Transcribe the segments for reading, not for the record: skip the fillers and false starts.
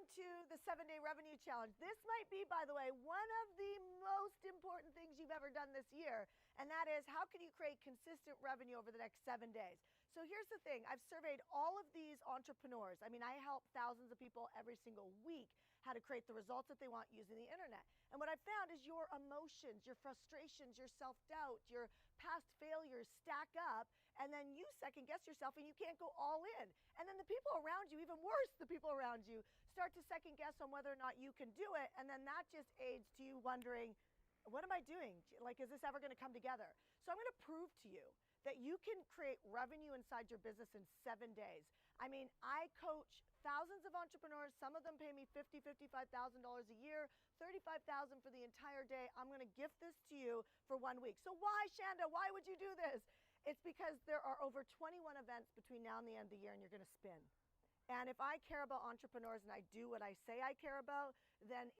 to the 7-day revenue challenge. This might be, by the way, one of the most important things you've ever done this year, and that is how can you create consistent revenue over the next 7 days? So here's the thing. I've surveyed all of these entrepreneurs. I mean, I help thousands of people every single week how to create the results that they want using the internet. And what I've found is your emotions, your frustrations, your self-doubt, your past failures stack up, and then you second guess yourself and you can't go all in. And then the people around you, even worse, the people around you, start to second guess on whether or not you can do it. And then that just aids to you wondering, what am I doing? Like, is this ever going to come together? So I'm going to prove to you that you can create revenue inside your business in 7 days. I mean, I coach thousands of entrepreneurs. Some of them pay me $50,000, $55,000 a year, $35,000 for the entire day. I'm going to gift this to you for 1 week. So why, Shanda? Why would you do this? It's because there are over 21 events between now and the end of the year, and you're going to spin. And if I care about entrepreneurs and I do what I say I care about, then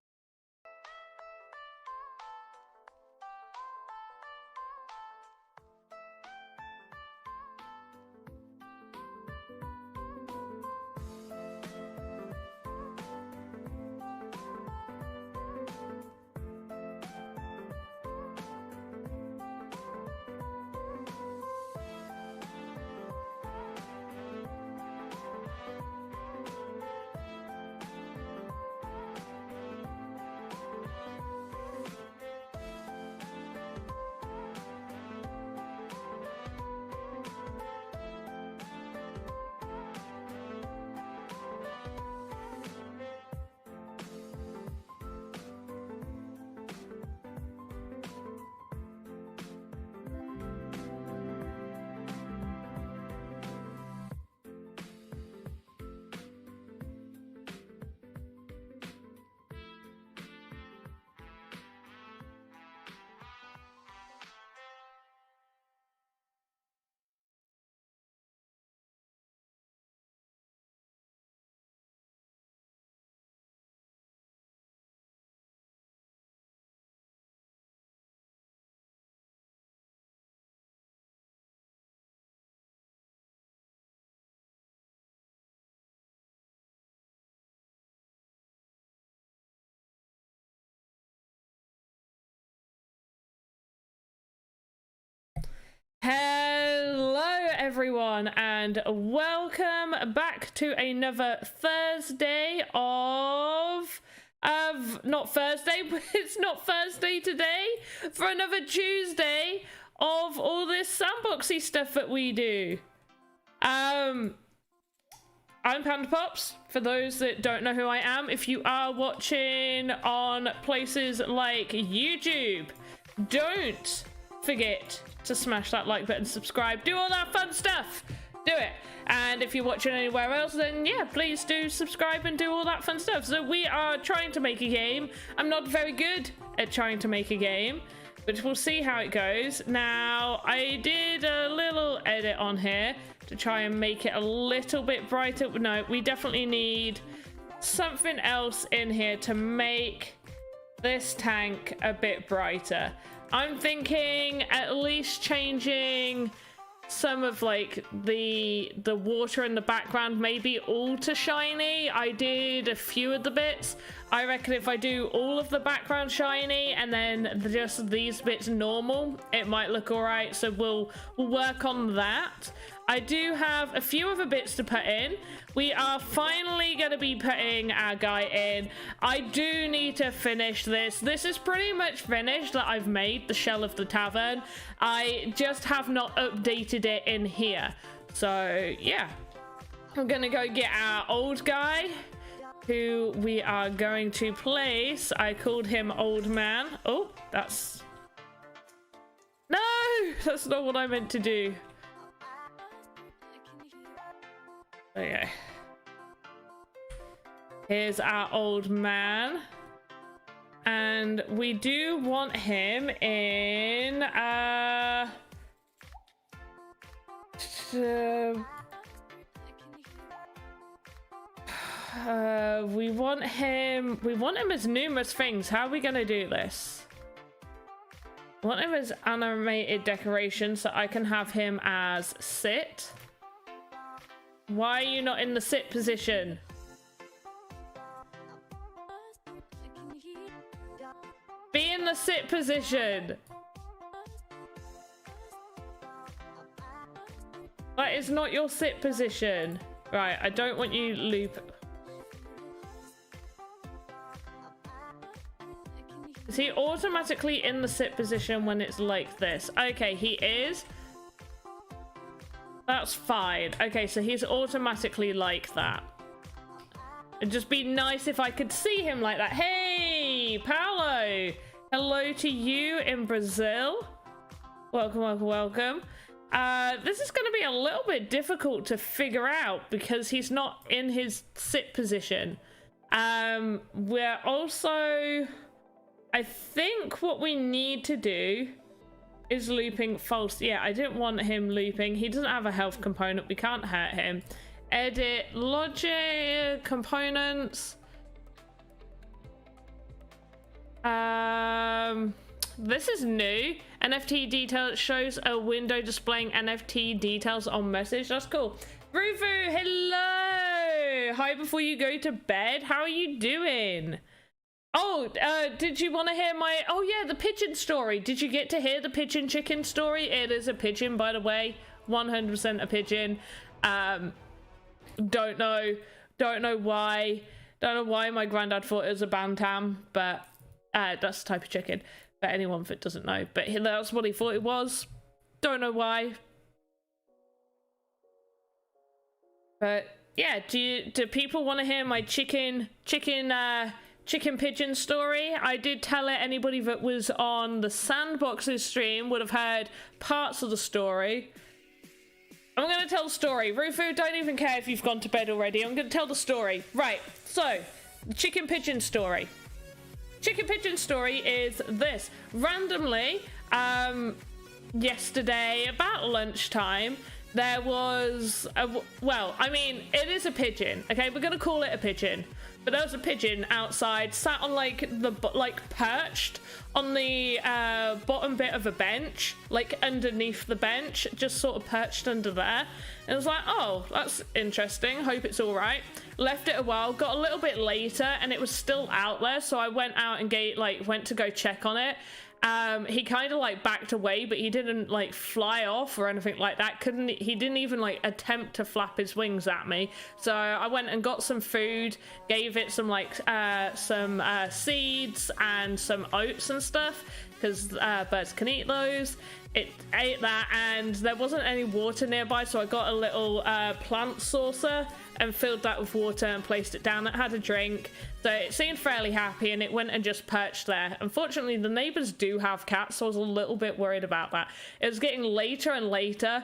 Hello everyone and welcome back to another Thursday of not Thursday, but it's not Thursday today, for another Tuesday of all this sandboxy stuff that we do. I'm Panda Pops, for those that don't know who I am. If you are watching on places like YouTube, don't forget to smash that like button, subscribe, do all that fun stuff. Do it. And if you're watching anywhere else, then yeah, please do subscribe and do all that fun stuff. So we are trying to make a game. I'm not very good at trying to make a game, but we'll see how it goes. Now, I did a little edit on here to try and make it a little bit brighter. No, we definitely need something else in here to make this tank a bit brighter. I'm thinking at least changing some of like the water in the background, maybe all to shiny. I did a few of the bits. I reckon if I do all of the background shiny and then just these bits normal, it might look all right. So we'll work on that. I do have a few other bits to put in. We are finally going to be putting our guy in. I do need to finish this. This is pretty much finished that I've made, the shell of the tavern. I just have not updated it in here. So, yeah. I'm going to go get our old guy, who we are going to place. I called him Old Man. Oh, that's... No! That's not what I meant to do. Okay. Here's our old man. And we do want him in we want him as numerous things. How are we gonna do this? I want him as animated decoration, so I can have him as sit. Why are you not in the sit position? Be in the sit position. That is not your sit position. Right, I don't want you loop. Is he automatically in the sit position when it's like this? Okay, he is. That's fine. Okay, so he's automatically like that. It'd just be nice if I could see him like that. Hey, Paolo. Hello to you in Brazil. Welcome, welcome, welcome. This is going to be a little bit difficult to figure out because he's not in his sit position. We're also... I think what we need to do is looping false. Yeah, I didn't want him looping. He doesn't have a health component. We can't hurt him. Edit logic components. This is new. NFT detail shows a window displaying NFT details on message. That's cool. Rufu, hello. Hi before you go to bed. How are you doing? Oh, did you want to hear my... Oh, yeah, the pigeon story. Did you get to hear the pigeon chicken story? It is a pigeon, by the way. 100% a pigeon. Don't know why. Don't know why my granddad thought it was a bantam, but that's the type of chicken. For anyone that doesn't know. But that's what he thought it was. Don't know why. But, yeah, do people want to hear my chicken pigeon story? I did tell it. Anybody that was on the Sandbox's stream would have heard parts of the story. I'm going to tell the story. Rufu, don't even care if you've gone to bed already. I'm going to tell the story. Right, so, the chicken pigeon story. Chicken pigeon story is this. Randomly, yesterday, about lunchtime, there was well, I mean, it is a pigeon. Okay, we're going to call it a pigeon. But there was a pigeon outside, sat on perched on the bottom bit of a bench, like underneath the bench, just sort of perched under there. And it was like, oh, that's interesting. Hope it's all right. Left it a while, got a little bit later, and it was still out there. So I went out and went to go check on it. He kind of backed away, but he didn't fly off or anything like that. He didn't even attempt to flap his wings at me. So I went and got some food, gave it some seeds and some oats and stuff, because birds can eat those. It ate that, and there wasn't any water nearby, so I got a little plant saucer and filled that with water and placed it down. It had a drink, so it seemed fairly happy, and it went and just perched there. Unfortunately, the neighbors do have cats, so I was a little bit worried about that. It was getting later and later,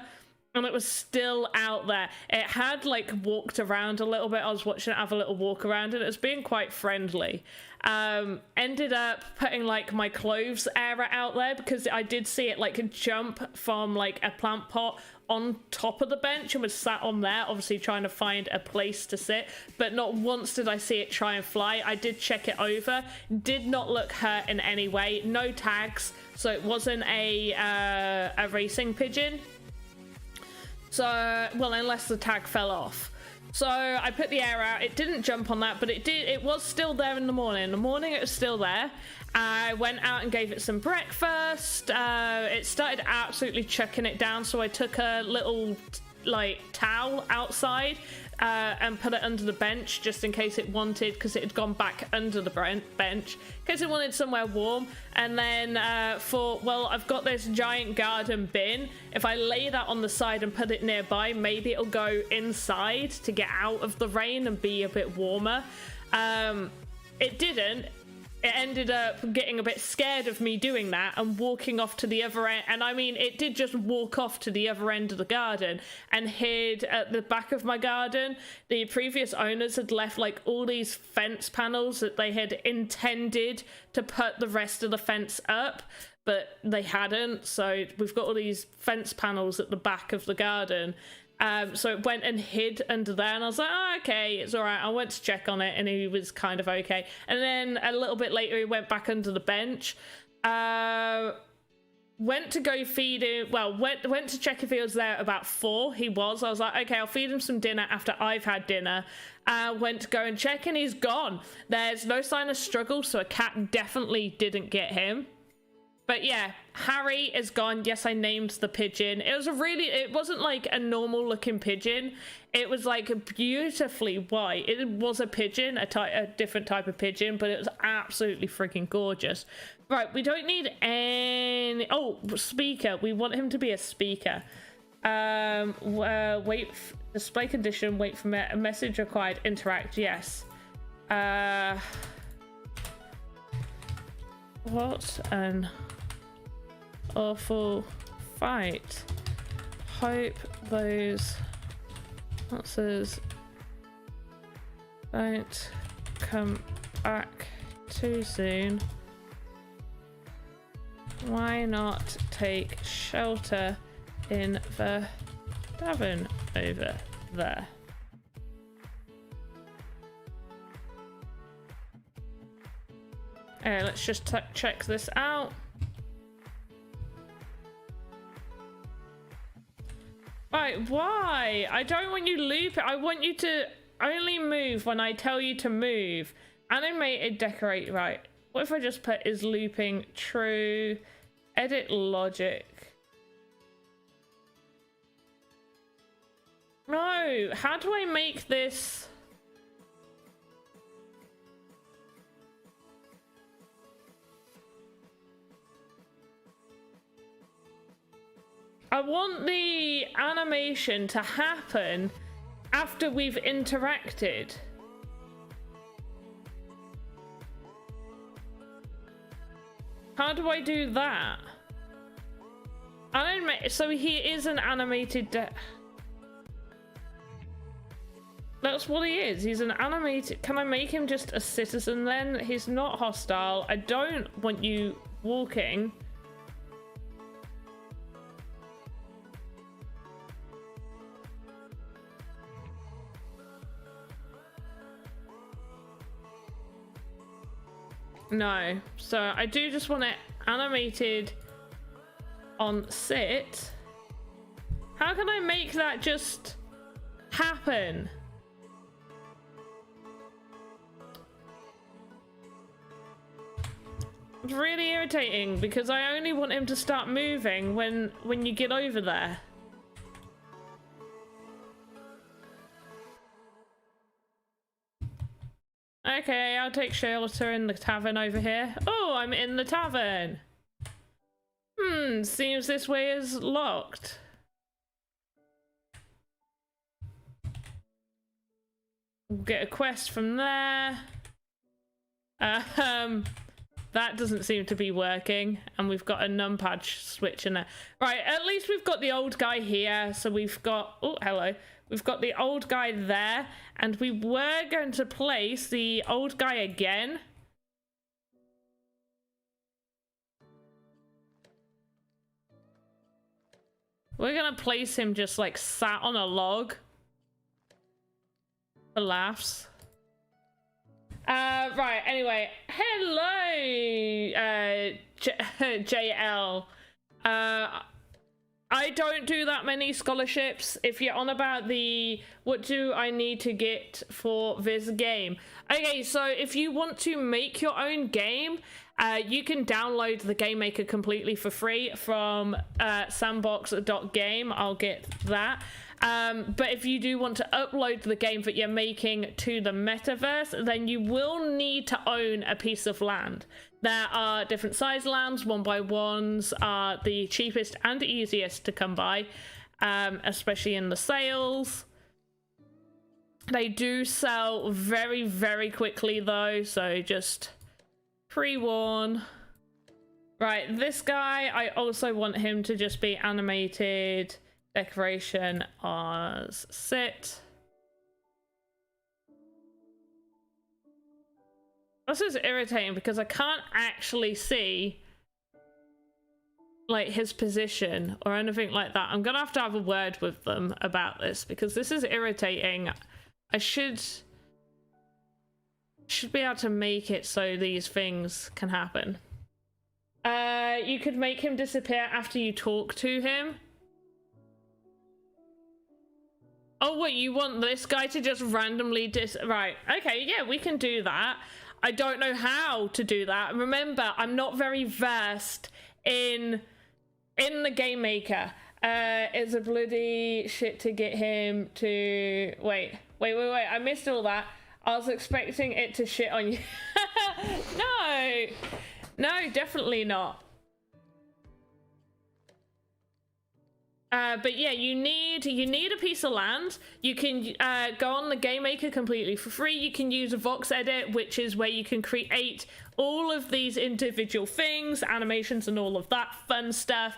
and it was still out there. It had walked around a little bit. I was watching it have a little walk around, and it was being quite friendly. Ended up putting my clothes area out there, because I did see it jump from a plant pot on top of the bench and was sat on there, obviously trying to find a place to sit, but not once did I see it try and fly. I did check it over, did not look hurt in any way, no tags, so it wasn't a racing pigeon. So, well, unless the tag fell off. So I put the air out. It didn't jump on that, but it was still there in the morning. In the morning, it was still there. I went out and gave it some breakfast. It started absolutely chucking it down, so I took a little towel outside and put it under the bench just in case it wanted, because it had gone back under the bench, in case it wanted somewhere warm. And then thought, well, I've got this giant garden bin. If I lay that on the side and put it nearby, maybe it'll go inside to get out of the rain and be a bit warmer. It didn't. It ended up getting a bit scared of me doing that and walking off to the other end. And I mean, it did just walk off to the other end of the garden and hid at the back of my garden. The previous owners had left all these fence panels that they had intended to put the rest of the fence up, but they hadn't. So we've got all these fence panels at the back of the garden. So it went and hid under there, and I was like, oh, okay, it's all right. I went to check on it, and he was kind of okay. And then a little bit later, he went back under the bench. went to go feed him, well, went to check if he was there about 4. He was. I was like, okay, I'll feed him some dinner after I've had dinner. Went to go and check, and he's gone. There's no sign of struggle, so a cat definitely didn't get him. But yeah, Harry is gone. Yes, I named the pigeon. It wasn't like a normal looking pigeon. It was like beautifully white. It was a pigeon, a different type of pigeon, but it was absolutely freaking gorgeous. Right, we don't need any... Oh, speaker. We want him to be a speaker. Display condition, wait for a message required, interact, yes. What an awful fight. Hope those monsters don't come back too soon. Why not take shelter in the tavern over there? Okay, let's just check this out. Right, why? I don't want you looping. I want you to only move when I tell you to move. Animated decorate. Right. What if I just put is looping true? Edit logic. No, how do I make this? I want the animation to happen after we've interacted. How do I do that? So he is an animated that's what he is. He's an animated... Can I make him just a citizen then? He's not hostile. I don't want you walking. No. So I do just want it animated on sit. How can I make that just happen? It's really irritating because I only want him to start moving when you get over there. Okay, I'll take shelter in the tavern over here. Oh, I'm in the tavern. Seems this way is locked. We'll get a quest from there. That doesn't seem to be working, and we've got a numpad switch in there. Right, at least we've got the old guy here, so we've got... Oh, hello. We've got the old guy there, and we were going to place the old guy again. We're gonna place him just like sat on a log. For laughs. Right, anyway. Hello, JL. I don't do that many scholarships. If you're on about the what do I need to get for this game. Okay, so if you want to make your own game, you can download the game maker completely for free from Sandbox Game. I'll get that. But if you do want to upload the game that you're making to the Metaverse, then you will need to own a piece of land. There are different size lands. 1x1s are the cheapest and easiest to come by, especially in the sales. They do sell very, very quickly though, so just pre-warn. Right, this guy, I also want him to just be animated. Decoration as sit. This is irritating because I can't actually see like his position or anything like that. I'm gonna have to have a word with them about this because this is irritating. I should be able to make it so these things can happen. You could make him disappear after you talk to him. Oh, what, you want this guy to just randomly right, okay, yeah, we can do that. I don't know how to do that. Remember, I'm not very versed in the game maker. It's a bloody shit to get him to... Wait, I missed all that. I was expecting it to shit on you. No, definitely not. But yeah, you need a piece of land. You can go on the game maker completely for free. You can use a Voxedit, which is where you can create all of these individual things, animations and all of that fun stuff,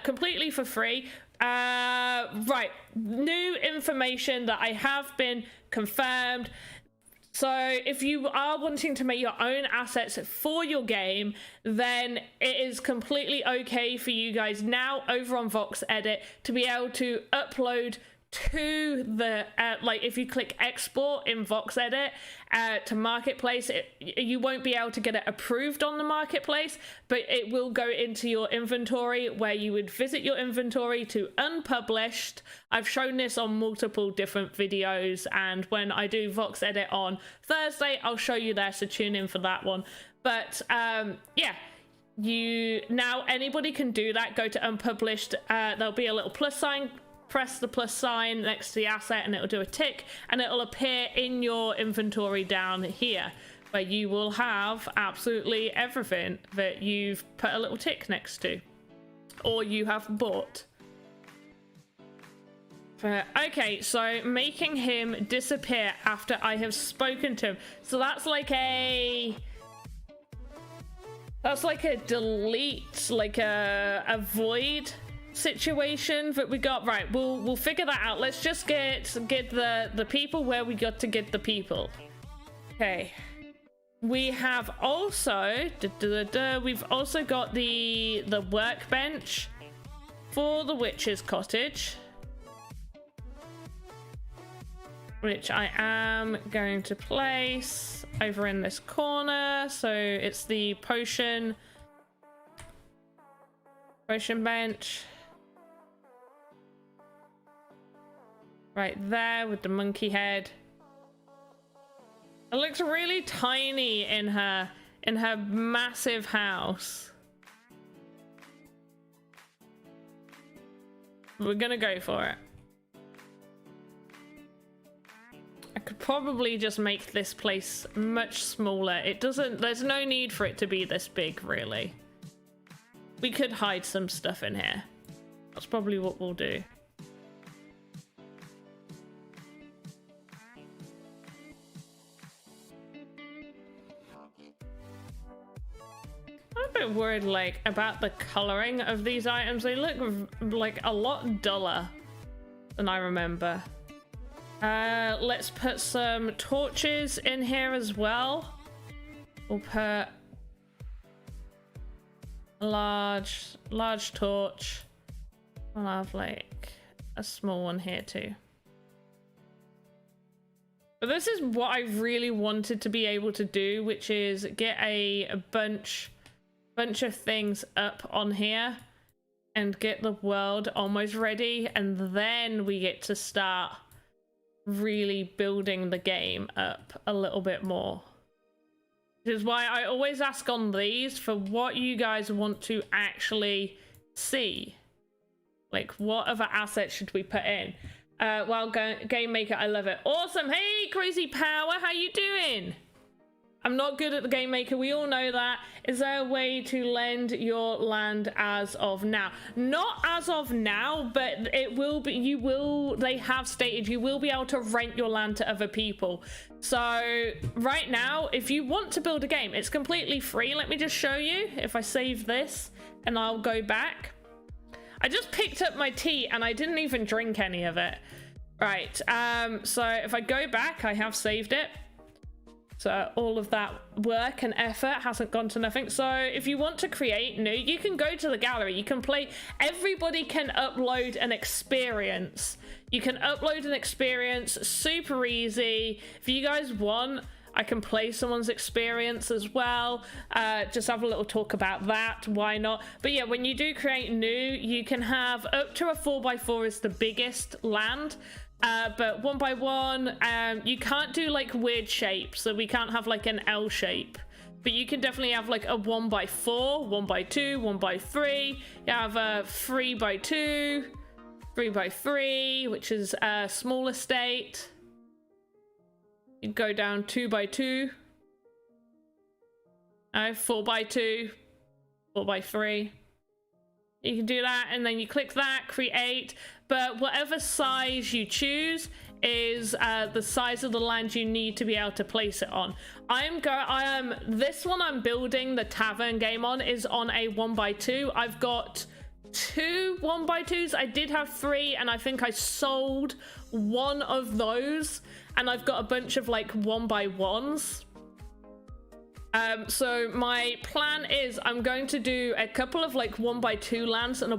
completely for free. Right, new information that I have been confirmed. So if you are wanting to make your own assets for your game, then it is completely okay for you guys now over on Voxedit to be able to upload to the, like if you click export in Voxedit to Marketplace, you won't be able to get it approved on the Marketplace, but it will go into your inventory where you would visit your inventory to unpublished. I've shown this on multiple different videos, and when I do Voxedit on Thursday, I'll show you there, so tune in for that one. But yeah, now anybody can do that. Go to unpublished, there'll be a little plus sign. Press the plus sign next to the asset and it'll do a tick, and it'll appear in your inventory down here where you will have absolutely everything that you've put a little tick next to or you have bought. Okay, so making him disappear after I have spoken to him. So that's like a delete, like a void situation that we got. Right, we'll figure that out. Let's just get the people where we got to get the people. Okay, we have also we've also got the workbench for the witch's cottage, which I am going to place over in this corner. So it's the potion bench right there with the monkey head. It looks really tiny in her massive house. We're gonna go for it. I could probably just make this place much smaller. There's no need for it to be this big, really. We could hide some stuff in here. That's probably what we'll do. I'm a bit worried, like, about the coloring of these items. They look like a lot duller than I remember. Let's put some torches in here as well. We'll put a large torch. I'll have like a small one here too. But this is what I really wanted to be able to do, which is get a bunch of things up on here and get the world almost ready, and then we get to start really building the game up a little bit more. Which is why I always ask on these for what you guys want to actually see. Like, what other assets should we put in? Well, Game Maker, I love it. Awesome. Hey, Crazy Power, how you doing? I'm not good at the Game Maker, we all know that. Is there a way to lend your land as of now? Not as of now, but it will be, they have stated you will be able to rent your land to other people. So right now, if you want to build a game, it's completely free. Let me just show you. If I save this and I'll go back. I just picked up my tea and I didn't even drink any of it. Right, so if I go back, I have saved it. So all of that work and effort hasn't gone to nothing. So if you want to create new, you can go to the gallery. You can play. Everybody can upload an experience. You can upload an experience, super easy. If you guys want, I can play someone's experience as well. Just have a little talk about that, why not? But yeah, when you do create new, you can have up to a 4x4 is the biggest land. But 1x1, you can't do like weird shapes, so we can't have like an L shape. But you can definitely have like a 1x4, 1x2, 1x3. You have a 3x2, 3x3, which is a small estate. You go down 2x2. 4x2, 4x3. You can do that, and then you click that, create. But whatever size you choose is the size of the land you need to be able to place it on. This one I'm building the Tavern game on is on a 1x2. I've got 2 1x2s. I did have 3, and I think I sold one of those, and I've got a bunch of like 1x1s. So my plan is I'm going to do a couple of like 1x2 lands and a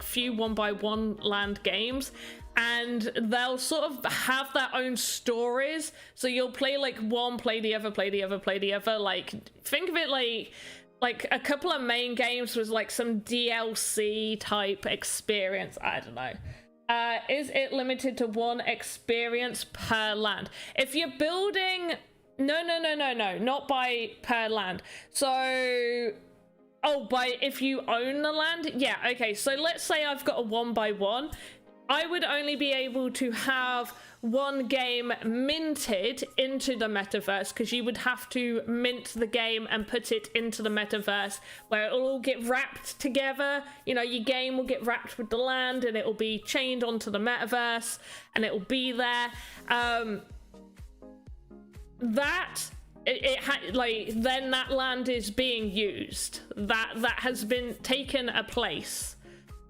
few 1x1 land games, and they'll sort of have their own stories. So you'll play like one, play the other, play the other, play the other. Like, think of it like a couple of main games was like some DLC type experience. I don't know. Is it limited to 1 experience per land? If you're building... No, not by per land. So, if you own the land? Yeah, okay, so let's say I've got a 1x1. I would only be able to have 1 game minted into the metaverse, because you would have to mint the game and put it into the metaverse, where it'll all get wrapped together. You know, your game will get wrapped with the land, and it will be chained onto the metaverse, and it will be there. Then that land is being used. That has been taken a place.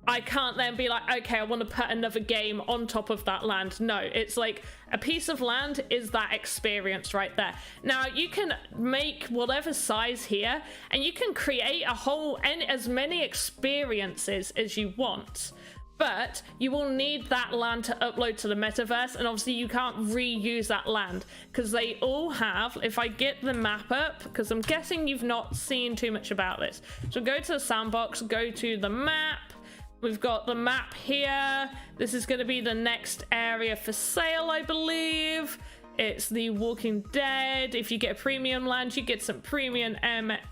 I can't then be like, okay, I want to put another game on top of that land. No, it's like a piece of land is that experience right there. Now you can make whatever size here, and you can create as many experiences as you want. But you will need that land to upload to the metaverse, and obviously you can't reuse that land because they all have, if I get the map up, because I'm guessing you've not seen too much about this. So go to the sandbox, go to the map. We've got the map here. This is going to be the next area for sale, I believe. It's the Walking Dead. If you get a premium land, you get some premium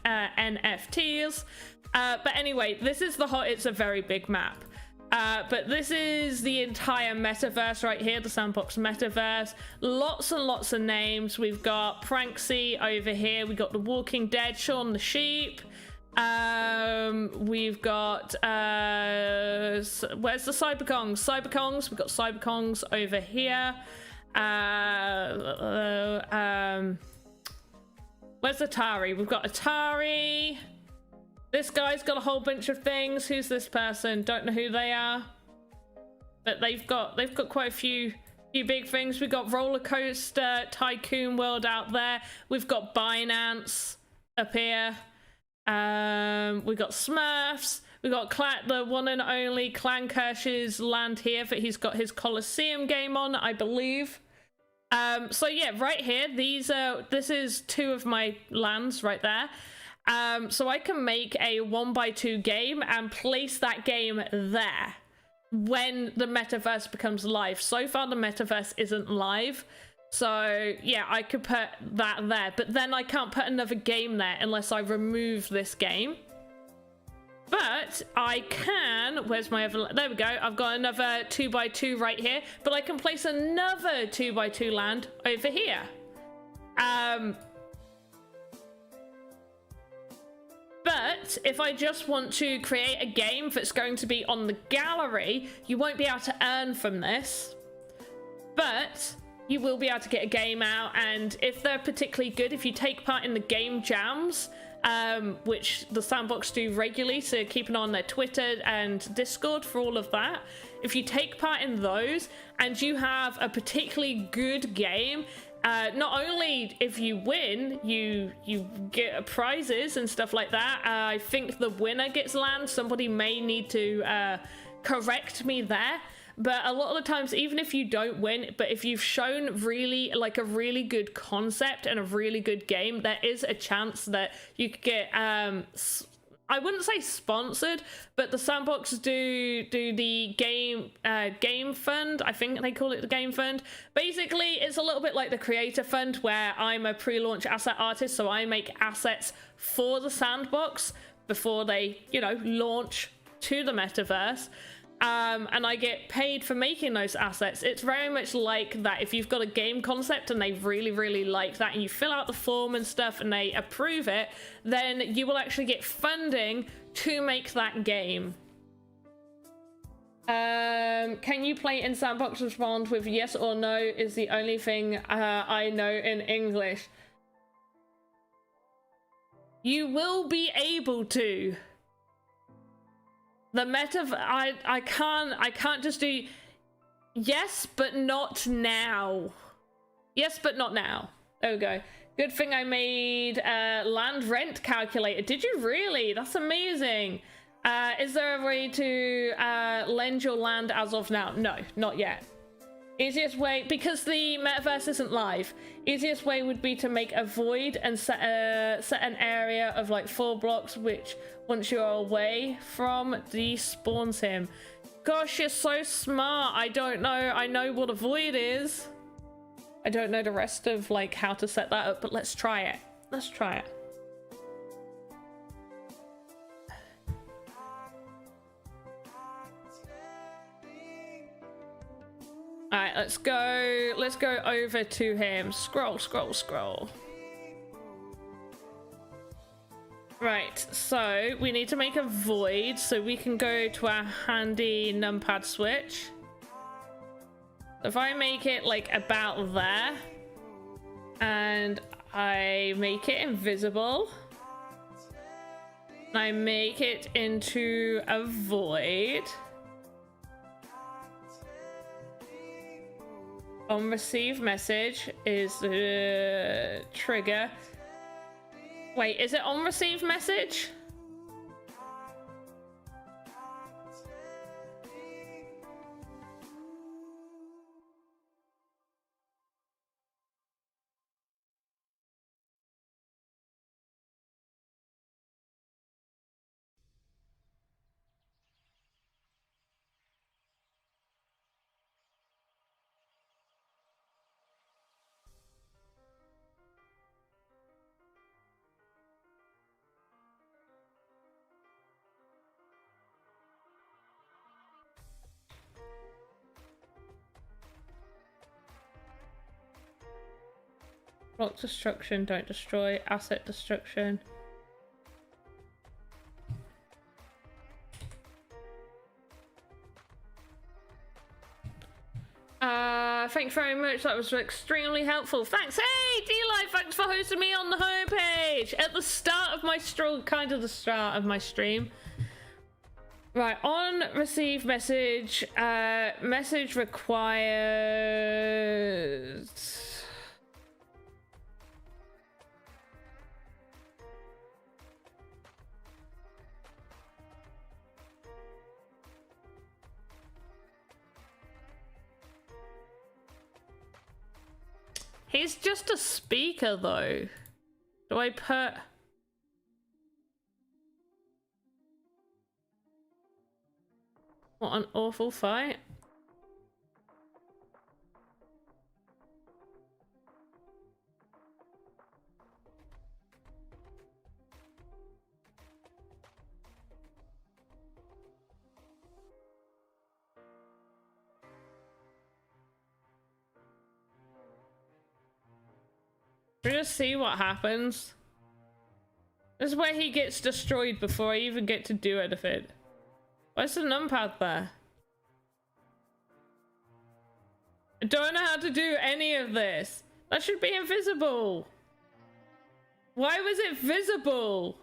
NFTs. But anyway, this is it's a very big map. But this is the entire metaverse right here, the Sandbox metaverse. Lots and lots of names. We've got Pranksy over here. We've got the Walking Dead, Shaun the Sheep. We've got where's the Cyberkongs? We've got Cyberkongs over here. Where's Atari? We've got Atari. This guy's got a whole bunch of things. Who's this person? Don't know who they are. But they've got quite a few big things. We've got Roller Coaster Tycoon World out there. We've got Binance up here. We've got Smurfs. We've got the one and only Clankersh's land here that he's got his Colosseum game on, I believe. So yeah, right here, this is 2 of my lands right there. So I can make a 1x2 game and place that game there when the metaverse becomes live. So far, the metaverse isn't live. So yeah, I could put that there, but then I can't put another game there unless I remove this game. But I can, where's my other, there we go. I've got another 2x2 right here, but I can place another 2x2 land over here. But if I just want to create a game that's going to be on the gallery, you won't be able to earn from this. But you will be able to get a game out, and if they're particularly good, if you take part in the game jams, which the Sandbox do regularly, so keep an eye on their Twitter and Discord for all of that. If you take part in those and you have a particularly good game, not only if you win, you get prizes and stuff like that. I think the winner gets land. Somebody may need to correct me there. but a lot of the times, even if you don't win, but if you've shown really like a really good concept and a really good game, there is a chance that you could get I wouldn't say sponsored, but the Sandbox do the game fund. I think they call it the game fund. Basically, it's a little bit like the creator fund, where I'm a pre-launch asset artist, so I make assets for the Sandbox before they, you know, launch to the metaverse. And I get paid for making those assets. It's very much like that. If you've got a game concept and they really, really like that, and you fill out the form and stuff and they approve it, then you will actually get funding to make that game. Can you play in Sandbox? Respond with yes or no is the only thing I know in English. You will be able to. The I can't just do yes, but not now. Yes, but not now. There we go. Good thing I made land rent calculator. Did you really? That's amazing. Is there a way to lend your land as of now? No, not yet. Easiest way, because the metaverse isn't live, easiest way would be to make a void and set an area of like 4 blocks, which once you're away from, despawns him. Gosh, you're so smart. I don't know. I know what a void is. I don't know the rest of like how to set that up, but let's try it. Let's try it. All right, let's go over to him. Scroll, scroll, scroll. Right, so we need to make a void so we can go to our handy numpad switch. If I make it like about there and I make it invisible, and I make it into a void. On receive message is the trigger. Wait, is it on receive message? Block destruction, don't destroy. Asset destruction. Thanks very much. That was extremely helpful. Thanks. Hey, D-Live, thanks for hosting me on the homepage at the start of my stream, kind of the start of my stream. Right, on receive message, message required. He's just a speaker, though. Do I put... What an awful fight. We just see what happens. This is where he gets destroyed before I even get to do anything. Where's the numpad there? I don't know how to do any of this. That should be invisible. Why was it visible?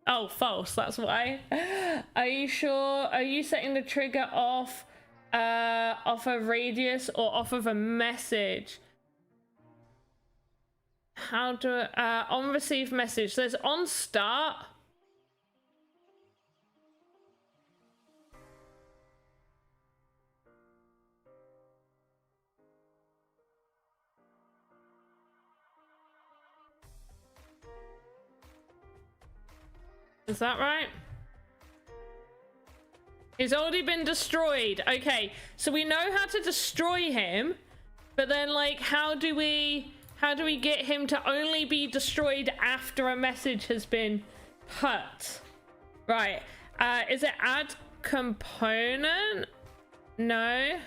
Oh, false, that's why. Are you sure? Are you setting the trigger off off a radius or off of a message? How do on receive message? There's on start. Is that right? He's already been destroyed. Okay, so we know how to destroy him, but then like how do we get him to only be destroyed after a message has been put? Right. Is it add component? No.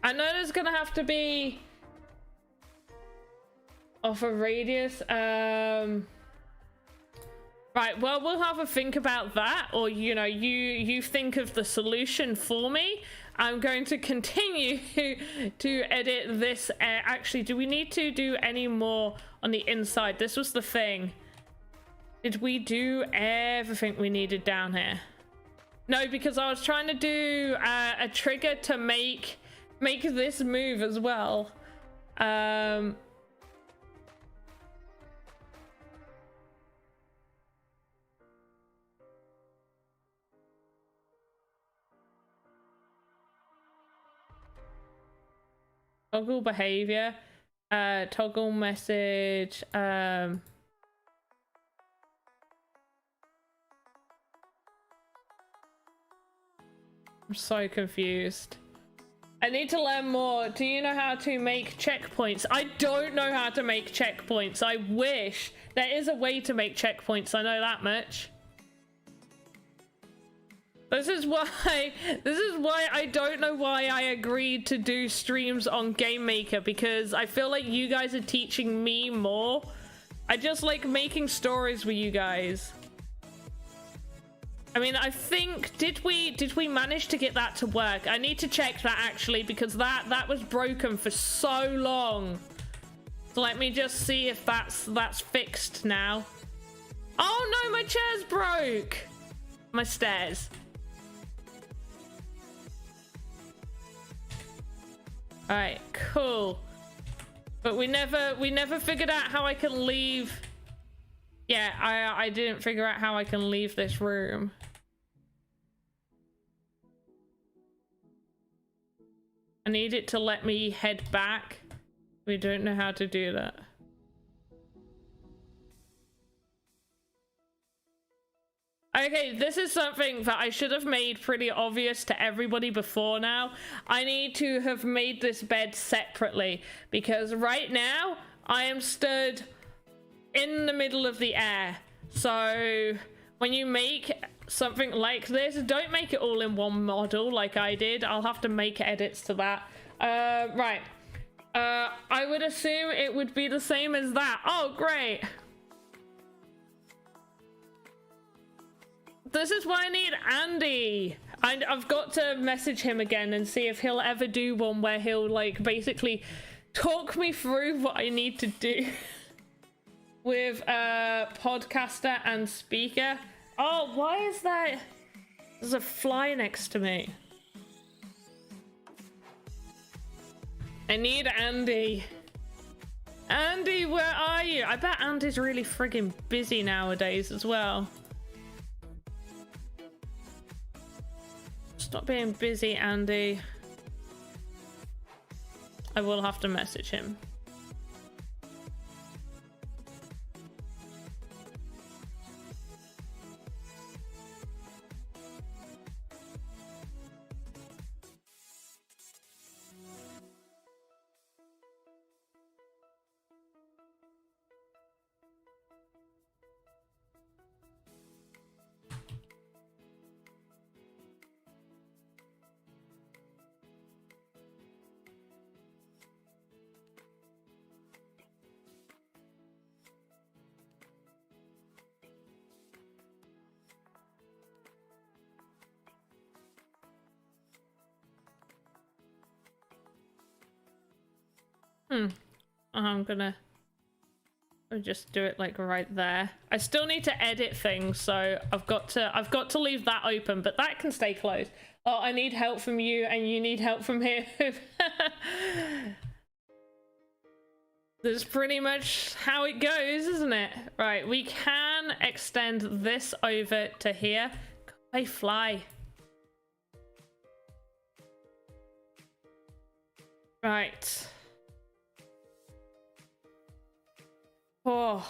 I know there's gonna have to be off a radius. Right, well, we'll have a think about that, or you know, you think of the solution for me. I'm going to continue to edit this. Actually, do we need to do any more on the inside? This was the thing. Did we do everything we needed down here? No, because I was trying to do a trigger to make this move as well. Toggle behavior, toggle message, I'm so confused. I need to learn more. Do you know how to make checkpoints? I don't know how to make checkpoints. I wish. There is a way to make checkpoints, I know that much. This is why I don't know why I agreed to do streams on Game Maker, because I feel like you guys are teaching me more. I just like making stories with you guys. I mean, I think, did we manage to get that to work? I need to check that actually, because that was broken for so long. So let me just see if that's fixed now. Oh no, my chair's broke. My stairs. All right, cool. But we never figured out how I can leave. Yeah, I didn't figure out how I can leave this room. I need it to let me head back. We don't know how to do that. Okay, this is something that I should have made pretty obvious to everybody before now. I need to have made this bed separately, because right now I am stood in the middle of the air. So when you make something like this, don't make it all in one model like I did. I'll have to make edits to that. Right. I would assume it would be the same as that. Oh, great. This is why I need Andy. I've got to message him again and see if he'll ever do one where he'll like basically talk me through what I need to do with podcaster and speaker. Oh, why is that? There's a fly next to me. I need Andy. Andy, where are you? I bet Andy's really friggin' busy nowadays as well. Stop being busy, Andy. I will have to message him. I'm gonna just do it like right there. I still need to edit things, so I've got to leave that open, but that can stay closed. Oh, I need help from you and you need help from him. That's pretty much how it goes, isn't it? Right, we can extend this over to here. Go away, fly. Right. Oh.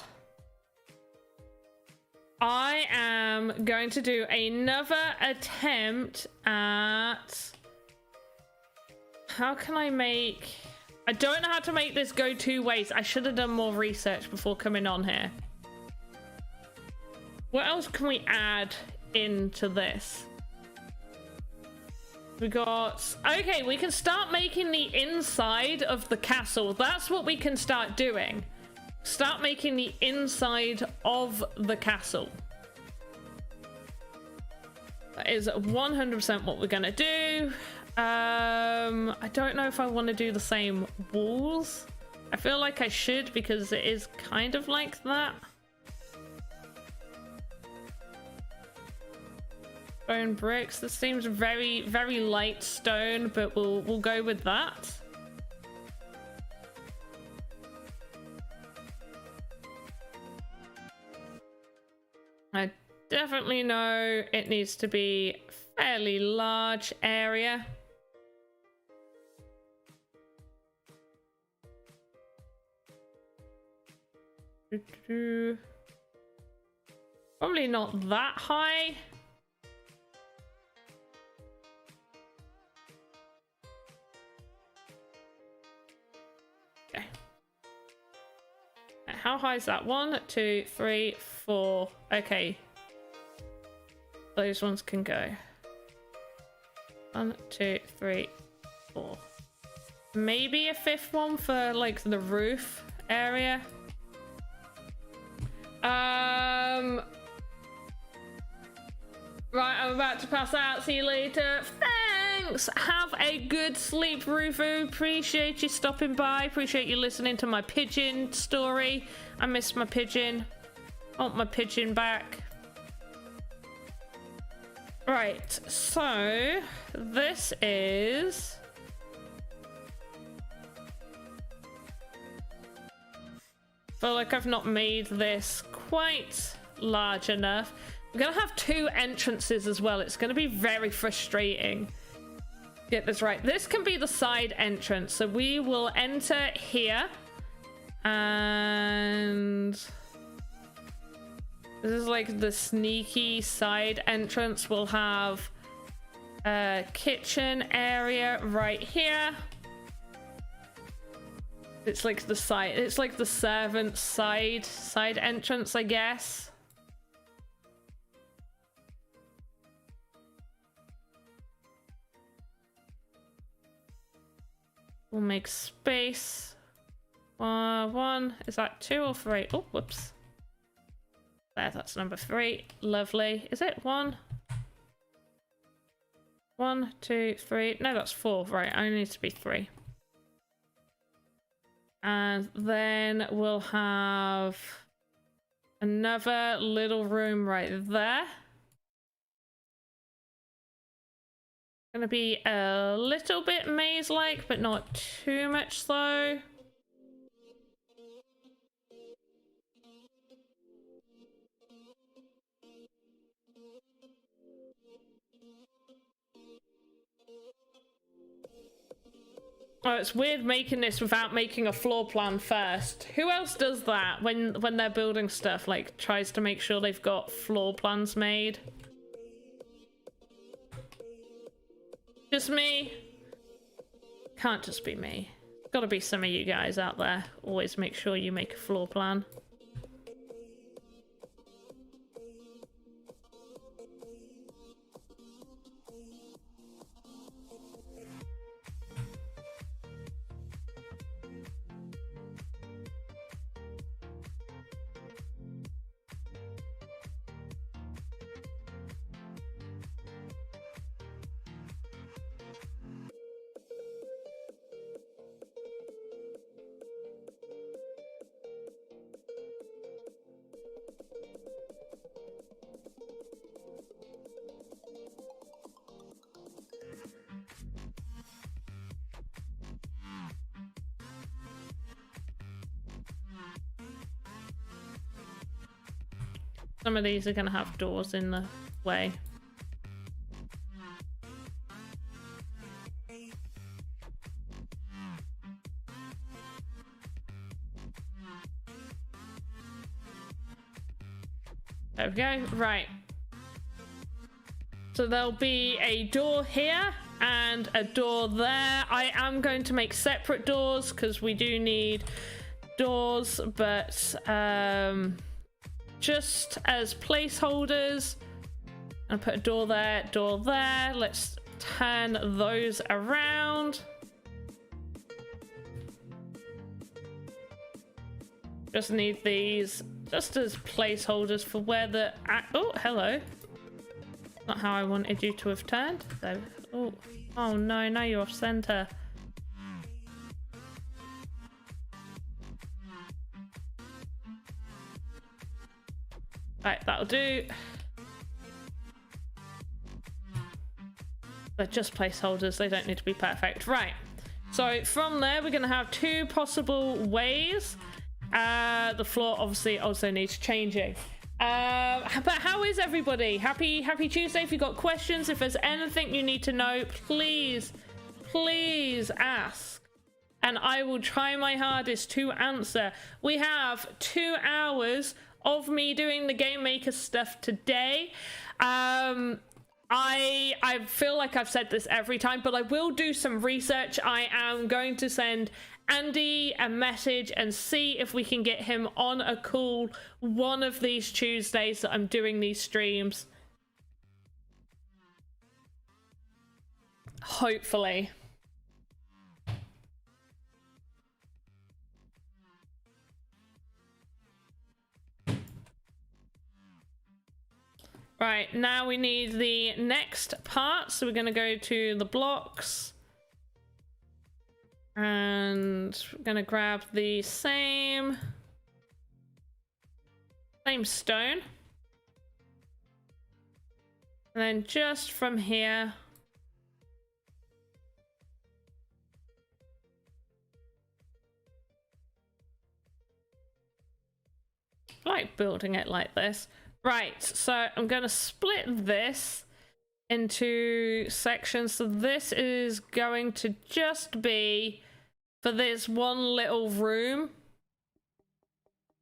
I am going to do another attempt at... How can I make... I don't know how to make this go 2 ways. I should have done more research before coming on here. What else can we add into this? We got... Okay, we can start making the inside of the castle. That's what we can start doing. Start making the inside of the castle. That is 100% what we're gonna do. I don't know if I want to do the same walls. I feel like I should because it is kind of like that. Stone bricks. This seems very, very light stone, but we'll go with that. I definitely know it needs to be a fairly large area. Probably not that high. Okay. How high is that? 1, 2, 3, 4. Okay. Those ones can go. 1, 2, 3, 4. Maybe a 5th one for like the roof area. Right, I'm about to pass out. See you later. Thanks. Have a good sleep, Rufu. Appreciate you stopping by. Appreciate you listening to my pigeon story. I miss my pigeon. I want my pigeon back. Right, so this is... feel like I've not made this quite large enough. I'm gonna have 2 entrances as well. It's gonna be very frustrating. Get this right. This can be the side entrance. So we will enter here. And this is like the sneaky side entrance. We'll have a kitchen area right here. It's like the side, it's like the servant's side entrance, I guess. We'll make space. 1, is that 2 or 3? Oh, whoops. There, that's number 3. Lovely. Is it 1? 1, 2, 3. No, that's 4. Right, I need to be 3. And then we'll have another little room right there. Gonna be a little bit maze-like, but not too much so. Oh, it's weird making this without making a floor plan first. Who else does that when they're building stuff? Like, tries to make sure they've got floor plans made? Just me? Can't just be me. Gotta be some of you guys out there. Always make sure you make a floor plan. Some of these are going to have doors in the way. There we go. Right. So there'll be a door here and a door there. I am going to make separate doors because we do need doors, but just as placeholders, I'll put a door there, door there. Let's turn those around. Just need these just as placeholders for where the... Oh, hello. Not how I wanted you to have turned. So, oh no, now you're off center. Right, that'll do. They're just placeholders, they don't need to be perfect. Right, so from there we're gonna have two possible ways. The floor obviously also needs changing. But how is everybody? Happy Tuesday. If you've got questions, if there's anything you need to know, please ask, and I will try my hardest to answer. We have 2 hours of me doing the game maker stuff today. I feel like I've said this every time, but I will do some research. I am going to send Andy a message and see if we can get him on a call one of these Tuesdays that I'm doing these streams. Hopefully. Right, now we need the next part, so we're going to go to the blocks. And we're going to grab the same stone. And then just from here, I like building it like this. Right, so I'm going to split this into sections. So this is going to just be for this one little room.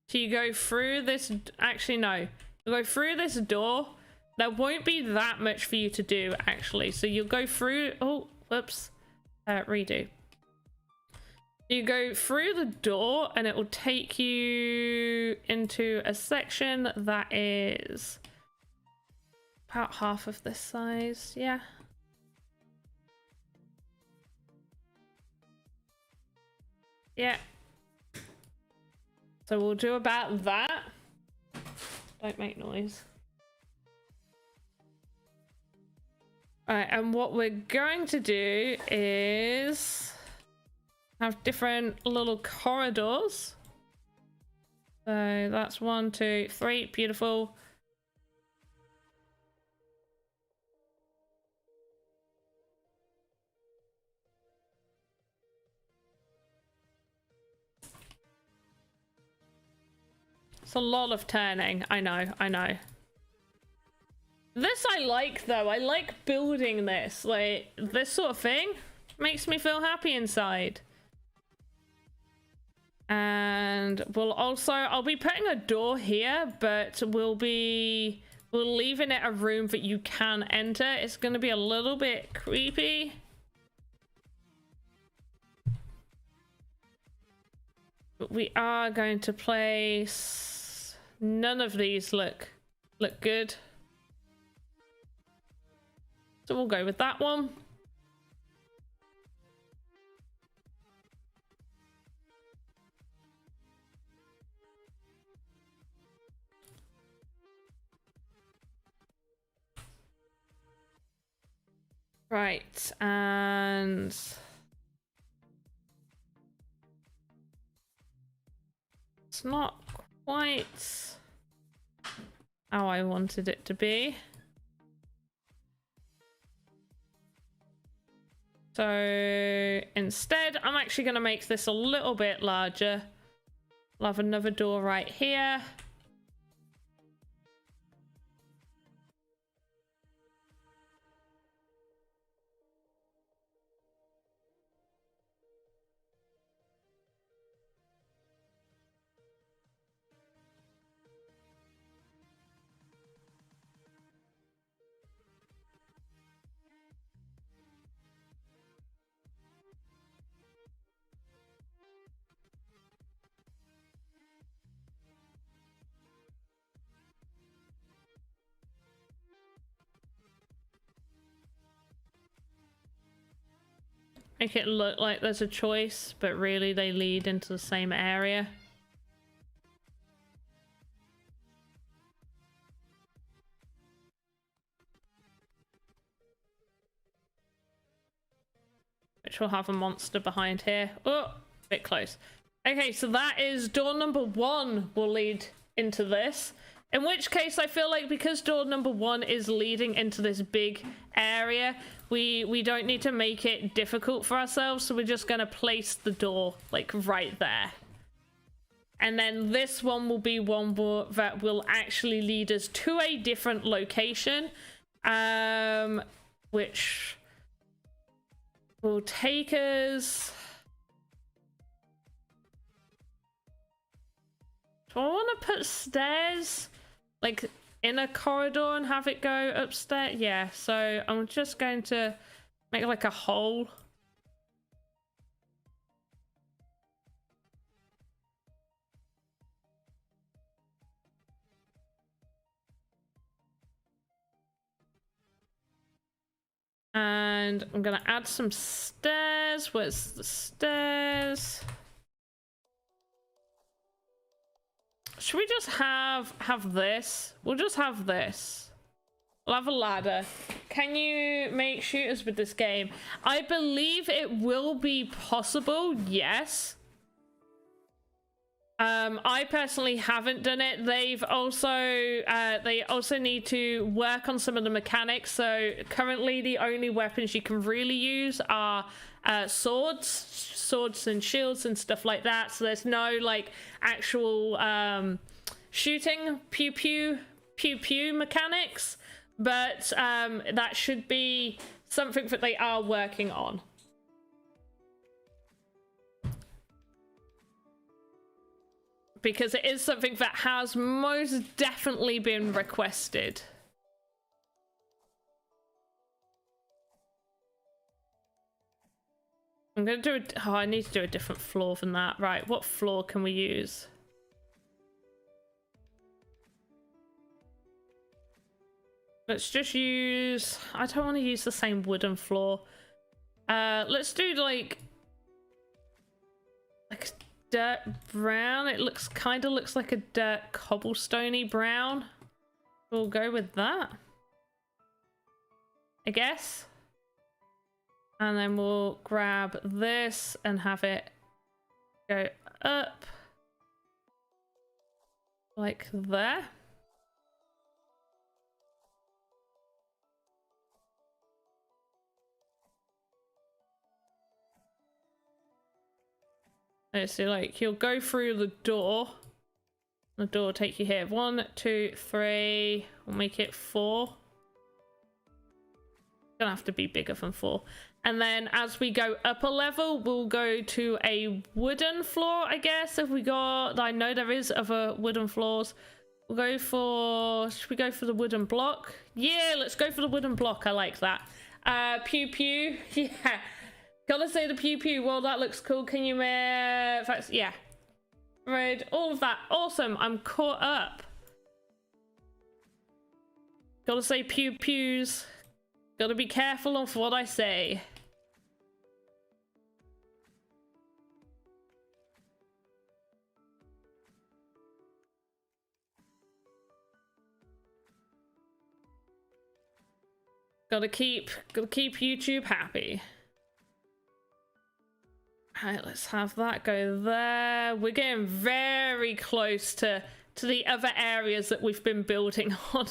So you go through this, actually no, you go through this door. There won't be that much for you to do actually. So you'll go through, oh, whoops, redo. You go through the door and it will take you into a section that is about half of this size, yeah. Yeah. So we'll do about that. Don't make noise. Alright, and what we're going to do is have different little corridors. So that's 1, 2, 3, beautiful. It's a lot of turning, I know. This I like though, I like building this, like this sort of thing makes me feel happy inside. And I'll be putting a door here, but we're leaving it a room that you can enter. It's going to be a little bit creepy. But we are going to place, none of these look good. So we'll go with that one. Right, and it's not quite how I wanted it to be. So instead, I'm actually going to make this a little bit larger. I'll have another door right here. make it look like there's a choice, but really they lead into the same area. Which will have a monster behind here. Oh, a bit close. Okay, so that is door number 1 will lead into this. In which case, I feel like because door number 1 is leading into this big area, we don't need to make it difficult for ourselves. So we're just going to place the door like right there. And then this one will be one that will actually lead us to a different location, which will take us... Do I want to put stairs like in a corridor and have it go upstairs? Yeah, so I'm just going to make like a hole. And I'm gonna add some stairs. Where's the stairs? Should we just have this? We'll just have this. We'll have a ladder. Can you make shooters with this game? I believe it will be possible, yes. I personally haven't done it. They also need to work on some of the mechanics. So currently the only weapons you can really use are swords and shields and stuff like that. So there's no like actual shooting pew pew mechanics, but that should be something that they are working on. Because it is something that has most definitely been requested. I'm gonna do oh, I need to do a different floor than that. Right, what floor can we use? Let's just use... I don't want to use the same wooden floor. Let's do like dirt brown. It kind of looks like a dirt cobblestoney brown. We'll go with that, I guess. And then we'll grab this and have it go up like there. So like you'll go through the door will take you here. 1, 2, 3. We'll make it 4. Gonna have to be bigger than 4. And then as we go up a level, we'll go to a wooden floor, I guess. If we got... I know there is other wooden floors. We'll go for... Should we go for the wooden block? Yeah, let's go for the wooden block. I like that. Pew pew. Yeah. Gotta say the pew pew. Well, that looks cool. Can you yeah. Red. All of that. Awesome. I'm caught up. Gotta say pew pews. Gotta be careful of what I say. Gotta keep YouTube happy. Alright, let's have that go there. We're getting very close to the other areas that we've been building on.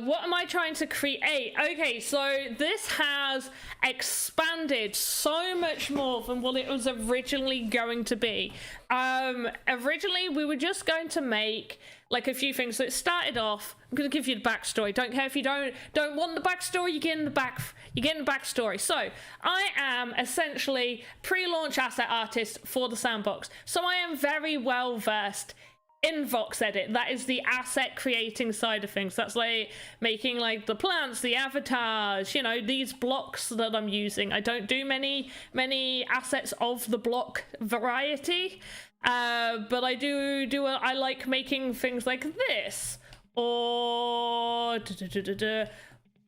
What am I trying to create? Okay, so this has expanded so much more than what it was originally going to be. Originally, we were just going to make like a few things. So it started off, I'm going to give you the backstory. Don't care if you don't want the backstory, you're getting the backstory. So I am essentially pre-launch asset artist for the Sandbox. So I am very well versed in Voxedit. That is the asset creating side of things. That's like making like the plants, the avatars, you know, these blocks that I'm using. I don't do many assets of the block variety, but I like making things like this, or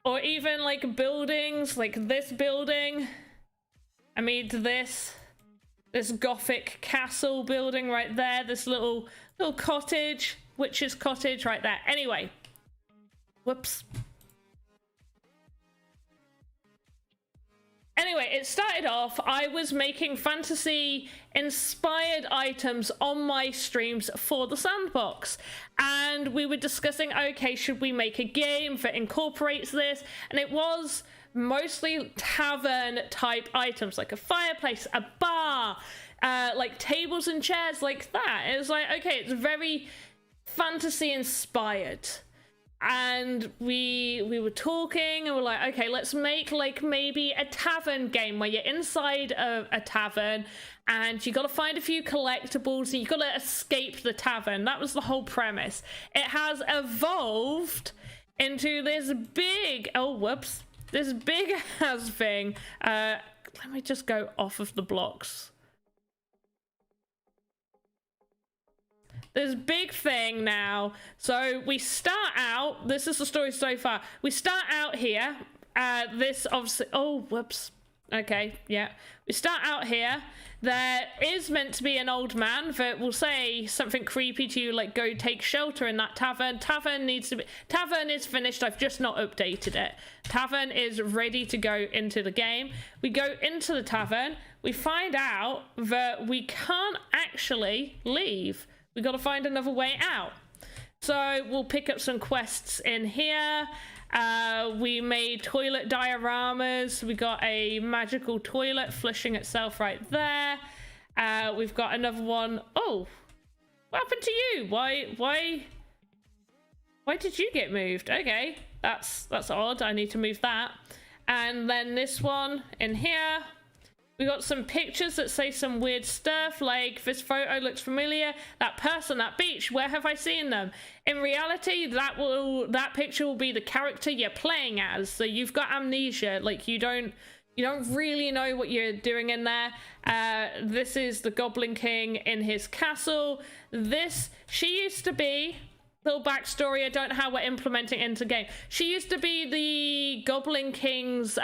Or even like buildings, like this building. I mean, this Gothic castle building right there. This little cottage, witch's cottage right there. Anyway, whoops. Anyway, it started off, I was making fantasy-inspired items on my streams for the Sandbox. And we were discussing, okay, should we make a game that incorporates this? And it was mostly tavern-type items, like a fireplace, a bar, like tables and chairs like that. It was like, okay, it's very fantasy-inspired. And we were talking and we're like, okay, let's make like maybe a tavern game where you're inside a tavern and you got to find a few collectibles and you got to escape the tavern. That was the whole premise. It has evolved into this big, this big ass thing. Let me just go off of the blocks. This big thing now. So we start out, this is the story so far. We start out here. This obviously, okay, yeah. We start out here. There is meant to be an old man that will say something creepy to you, like go take shelter in that tavern. Tavern is finished. I've just not updated it. Tavern is ready to go into the game. We go into the tavern. We find out that we can't actually leave. We got to find another way out. So we'll pick up some quests in here. We made toilet dioramas. We got a magical toilet flushing itself right there. We've got another one. Oh, what happened to you? Why did you get moved? Okay, that's odd. I need to move that. And then this one in here. We got some pictures that say some weird stuff, like this photo looks familiar. That person, that beach, where have I seen them? In reality, that picture will be the character you're playing as. So you've got amnesia, like you don't really know what you're doing in there. This is the Goblin King in his castle. She used to be, little backstory, I don't know how we're implementing it into game. She used to be the Goblin King's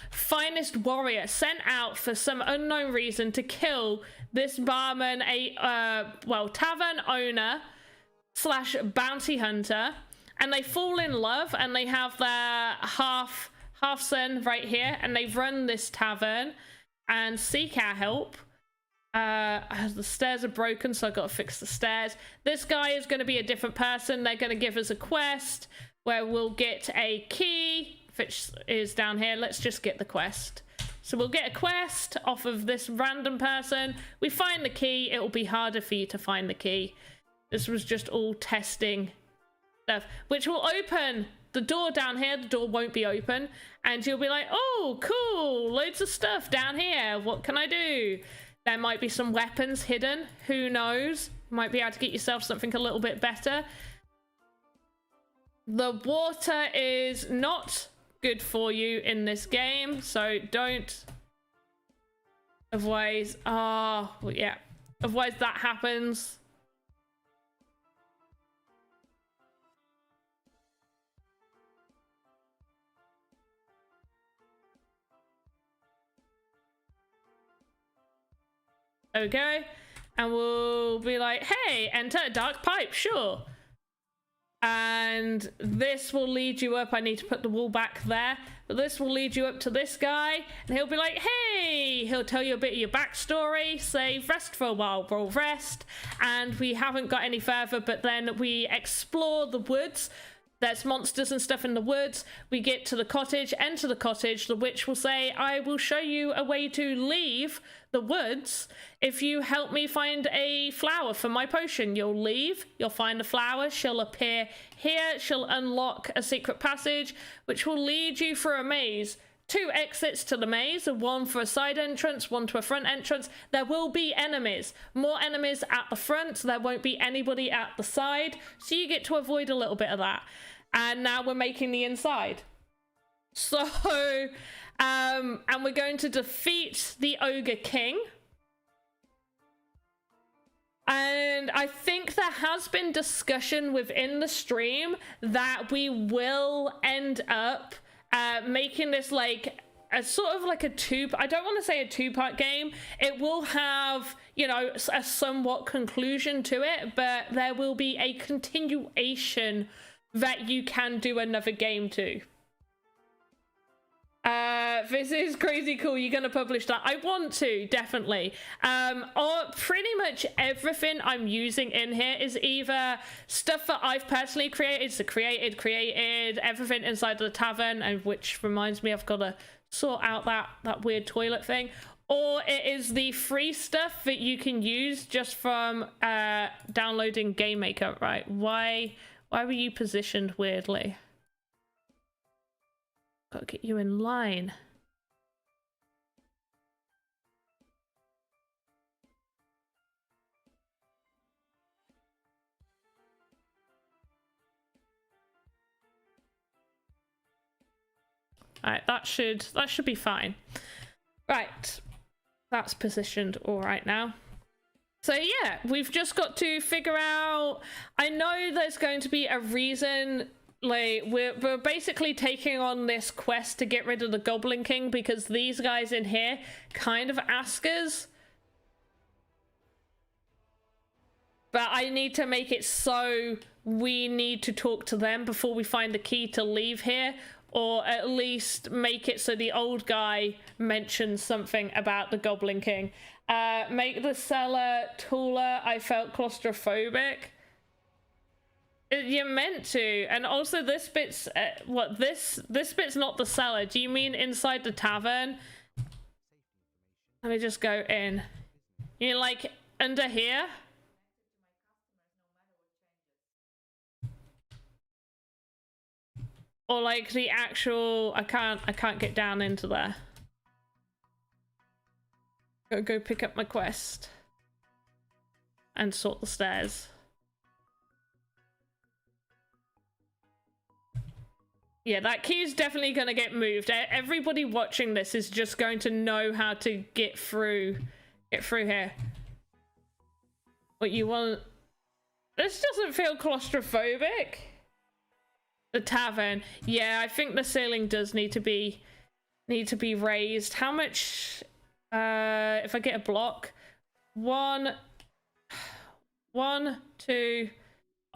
finest warrior, sent out for some unknown reason to kill this barman, tavern owner / bounty hunter, and they fall in love and they have their half son right here, and they run this tavern and seek our help. The stairs are broken, so I've got to fix the stairs. This guy is going to be a different person. They're going to give us a quest where we'll get a key, which is down here. Let's just get the quest. So we'll get a quest off of this random person. We find the key. It will be harder for you to find the key. This was just all testing stuff, which will open the door down here. The door won't be open, and you'll be like, oh, cool, loads of stuff down here. What can I do? There might be some weapons hidden. Who knows? You might be able to get yourself something a little bit better. The water is not good for you in this game, so don't. Otherwise, otherwise that happens. Okay, and we'll be like, hey, enter a dark pipe, sure. And this will lead you up. I need to put the wall back there, but this will lead you up to this guy, and he'll be like, hey, he'll tell you a bit of your backstory, say rest for a while. We'll rest, and we haven't got any further, but then we explore the woods. There's monsters and stuff in the woods. We get to the cottage, enter the cottage. The witch will say, I will show you a way to leave the woods if you help me find a flower for my potion. You'll leave, you'll find a flower, she'll appear here, she'll unlock a secret passage, which will lead you through a maze. 2 exits to the maze, one for a side entrance, one to a front entrance. There will be enemies, more enemies at the front, there won't be anybody at the side, so you get to avoid a little bit of that. And now we're making the inside. So, and we're going to defeat the Ogre King. And I think there has been discussion within the stream that we will end up making this like a sort of like I don't want to say a two-part game. It will have, you know, a somewhat conclusion to it, but there will be a continuation that you can do another game to. This is crazy cool. You're gonna publish that? I want to, definitely. Or pretty much everything I'm using in here is either stuff that I've personally created, so created everything inside the tavern, and which reminds me I've got to sort out that weird toilet thing, or it is the free stuff that you can use just from downloading Game Maker. Right, why were you positioned weirdly? Gotta get you in line. All right, that should be fine. Right, that's positioned all right now. So yeah, we've just got to figure out. I know there's going to be a reason. Like we're basically taking on this quest to get rid of the Goblin King because these guys in here kind of ask us. But I need to make it so we need to talk to them before we find the key to leave here, or at least make it so the old guy mentions something about the Goblin King. Make the cellar taller. I felt claustrophobic. You're meant to. And also this bit's what, this bit's not the cellar. Do you mean inside the tavern? Let me just go in. You like under here? Or like the actual, I can't get down into there. Go pick up my quest and sort the stairs. Yeah, that key is definitely going to get moved. Everybody watching this is just going to know how to get through here. What you want? This doesn't feel claustrophobic. The tavern. Yeah, I think the ceiling does need to be raised. How much? If I get a block, 1, 2,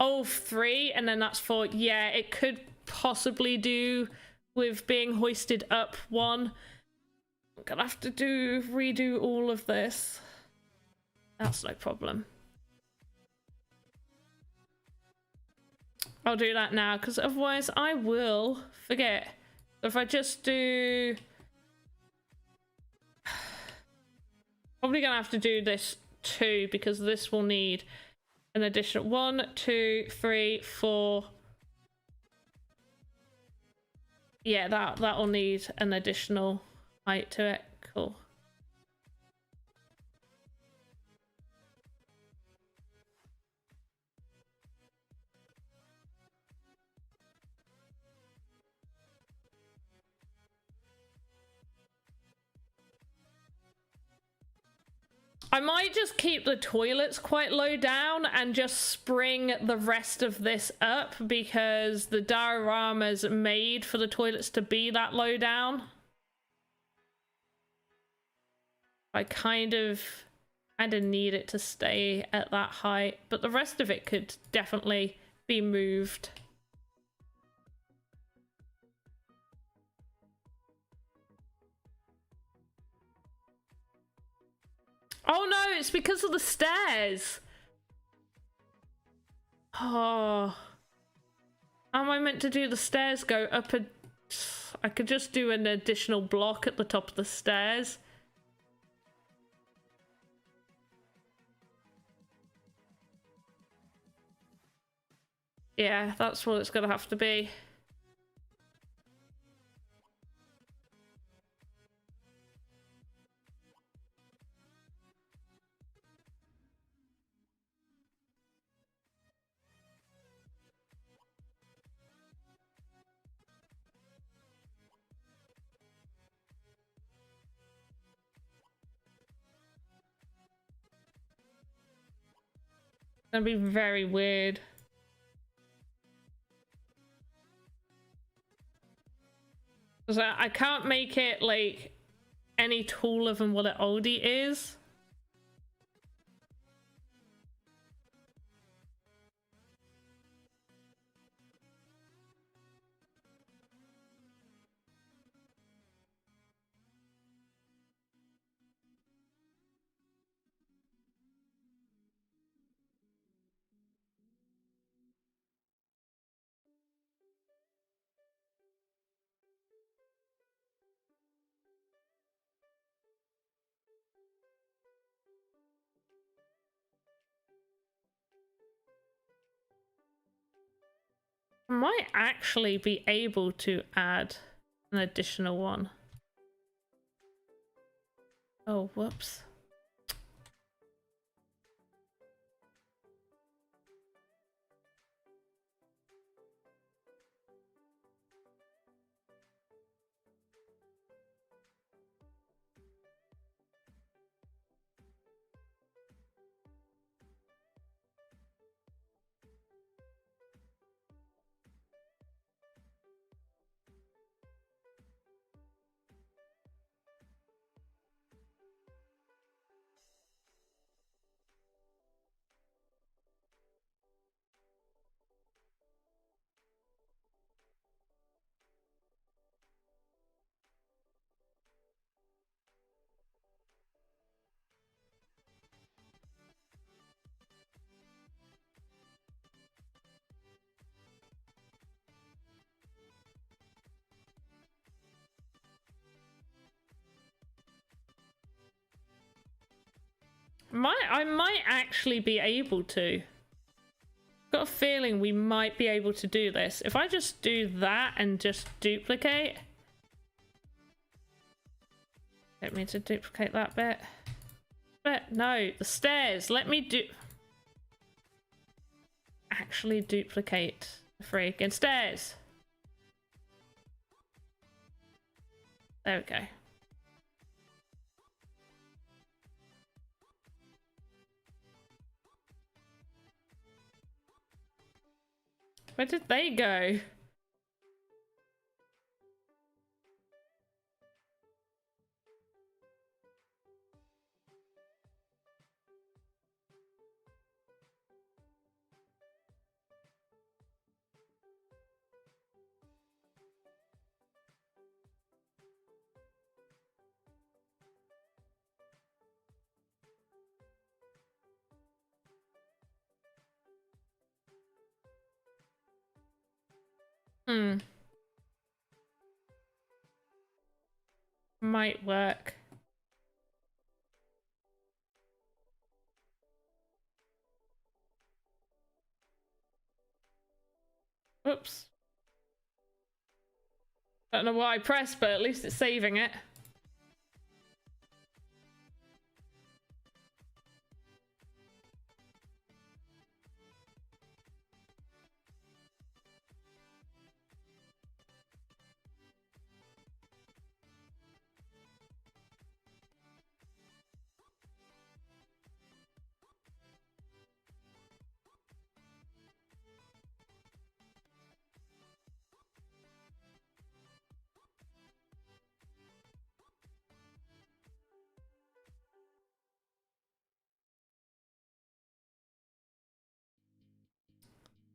oh, 3, and then that's 4. Yeah, it could possibly do with being hoisted up 1. I'm gonna have to redo all of this. That's no problem. I'll do that now, because otherwise I will forget. If I just do... Probably gonna have to do this 2, because this will need an additional 1, 2, 3, 4. Yeah, that'll need an additional height to it. Cool. I might just keep the toilets quite low down and just spring the rest of this up, because the diorama's made for the toilets to be that low down. I kind of need it to stay at that height, but the rest of it could definitely be moved. Oh no, it's because of the stairs. Oh. How am I meant to do the stairs go up a... I could just do an additional block at the top of the stairs. Yeah, that's what it's gonna have to be. That'd be very weird. So I can't make it like any taller than what it already is. I might actually be able to add an additional one. Oh, whoops. I might actually be able to. Got a feeling we might be able to do this. If I just do that and just duplicate. Get me to duplicate that bit. But no, the stairs. Let me do. Actually duplicate the freaking stairs. There we go. Where did they go? Might work. Oops. Don't know what I pressed, but at least it's saving it.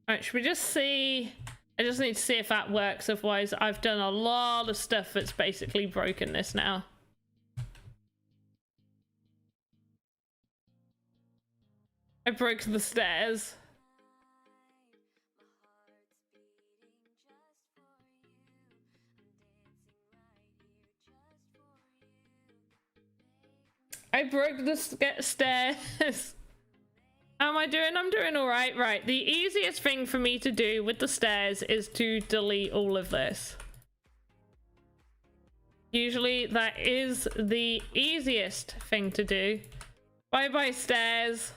Alright, should we just see? I just need to see if that works, otherwise I've done a lot of stuff that's basically broken this now. I broke the stairs. I broke the stairs. How am I doing? I'm doing all right. Right. The easiest thing for me to do with the stairs is to delete all of this. Usually that is the easiest thing to do. Bye-bye stairs.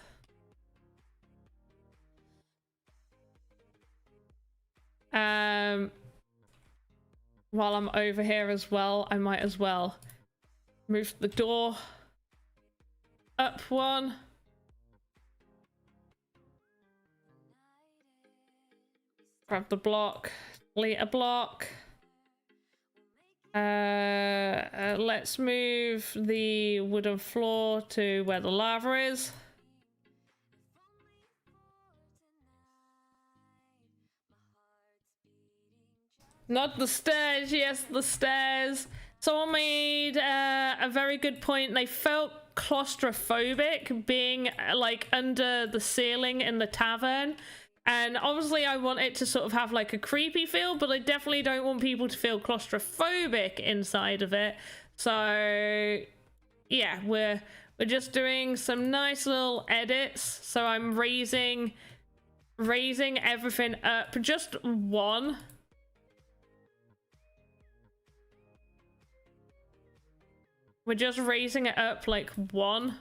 While I'm over here as well, I might as well move the door up one. Grab the block. Delete a block. Let's move the wooden floor to where the lava is. Not the stairs. Yes, the stairs. Someone made a very good point. They felt claustrophobic being like under the ceiling in the tavern. And obviously I want it to sort of have like a creepy feel, but I definitely don't want people to feel claustrophobic inside of it. So yeah, we're just doing some nice little edits. So I'm raising everything up just one. We're just raising it up like one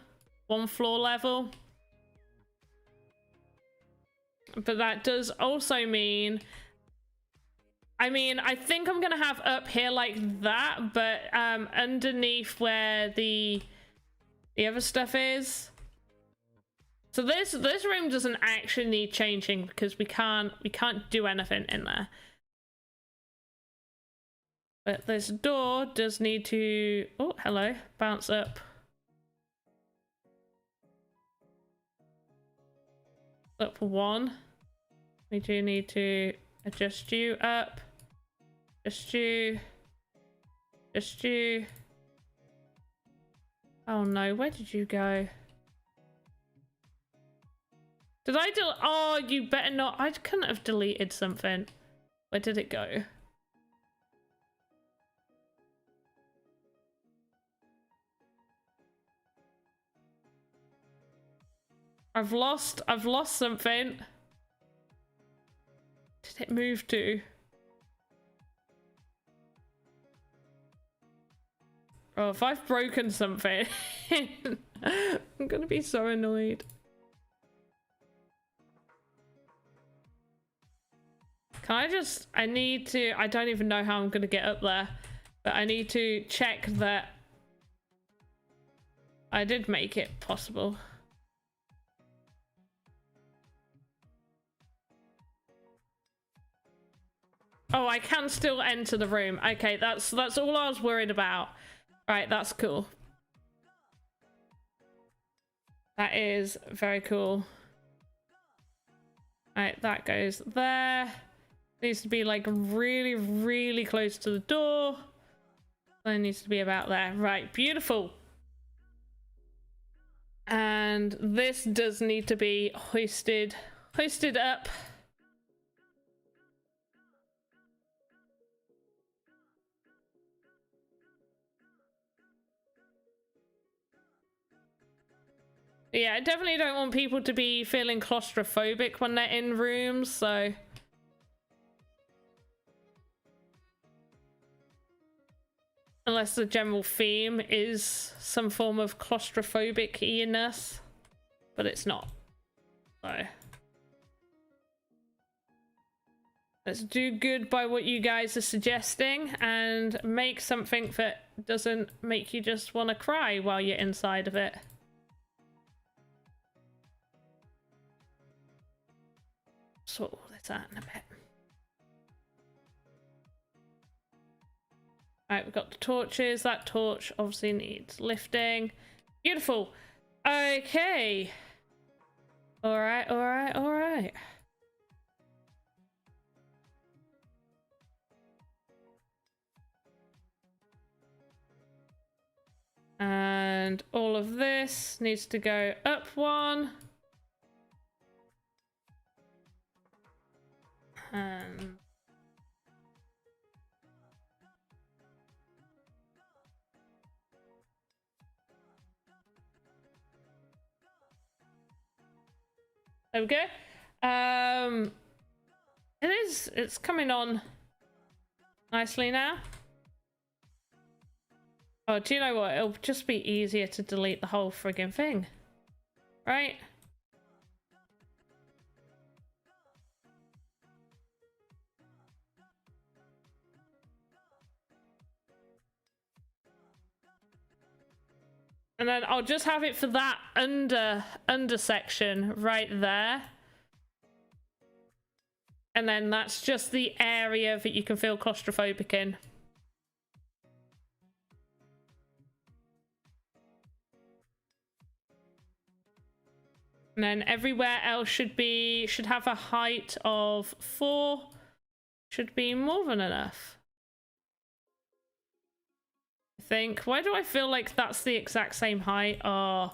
floor level. But that does also mean, I mean, I think I'm gonna have up here like that, but underneath where the other stuff is. So this room doesn't actually need changing because we can't do anything in there. But this door does need to, oh, hello, bounce up. Up one. We do need to adjust you up. Adjust you. Oh no, where did you go? Did I oh, you better not. I couldn't have deleted something. Where did it go? I've lost something. Did it move to? Oh, if I've broken something, I'm gonna be so annoyed. Can I just, I don't even know how I'm gonna get up there, but I need to check that I did make it possible. Oh, I can still enter the room. Okay, that's all I was worried about. Right, that's cool. That is very cool. Alright, that goes there. Needs to be like really, really close to the door. That needs to be about there. Right, beautiful. And this does need to be hoisted up. Yeah, I definitely don't want people to be feeling claustrophobic when they're in rooms, so... Unless the general theme is some form of claustrophobic-iness. But it's not. So... Let's do good by what you guys are suggesting and make something that doesn't make you just want to cry while you're inside of it. Sort all this out in a bit. Alright, we've got the torches. That torch obviously needs lifting. Beautiful. Okay. Alright, alright, alright. And all of this needs to go up one. There we go. It's coming on nicely now. Oh, do you know what? It'll just be easier to delete the whole friggin' thing. Right? And then I'll just have it for that under section right there. And then that's just the area that you can feel claustrophobic in. And then everywhere else should have a height of 4. Should be more than enough. I think. Why do I feel like that's the exact same height? Oh,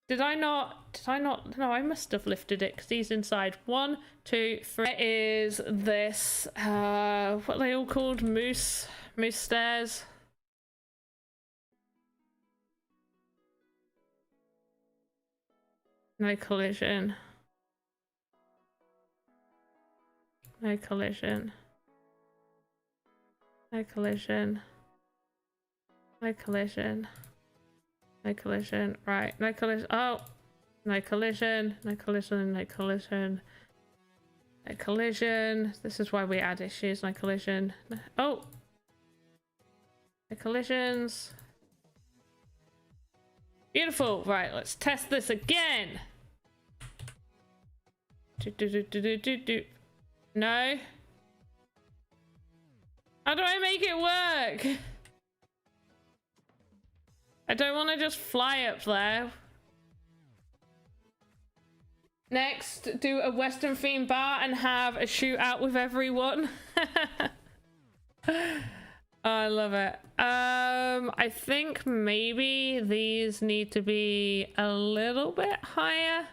did I not? No, I must have lifted it because he's inside. 1, 2, 3. It is this, what are they all called? Moose stairs. No collision. No collision. No collision. No collision. No collision. Right, no collision. Oh! No collision. No collision. No collision. No collision. This is why we add issues. No collision. Oh! No collisions. Beautiful. Right, let's test this again. No. How do I make it work? I don't want to just fly up there. Next, do a Western themed bar and have a shootout with everyone. Oh, I love it. I think maybe these need to be a little bit higher.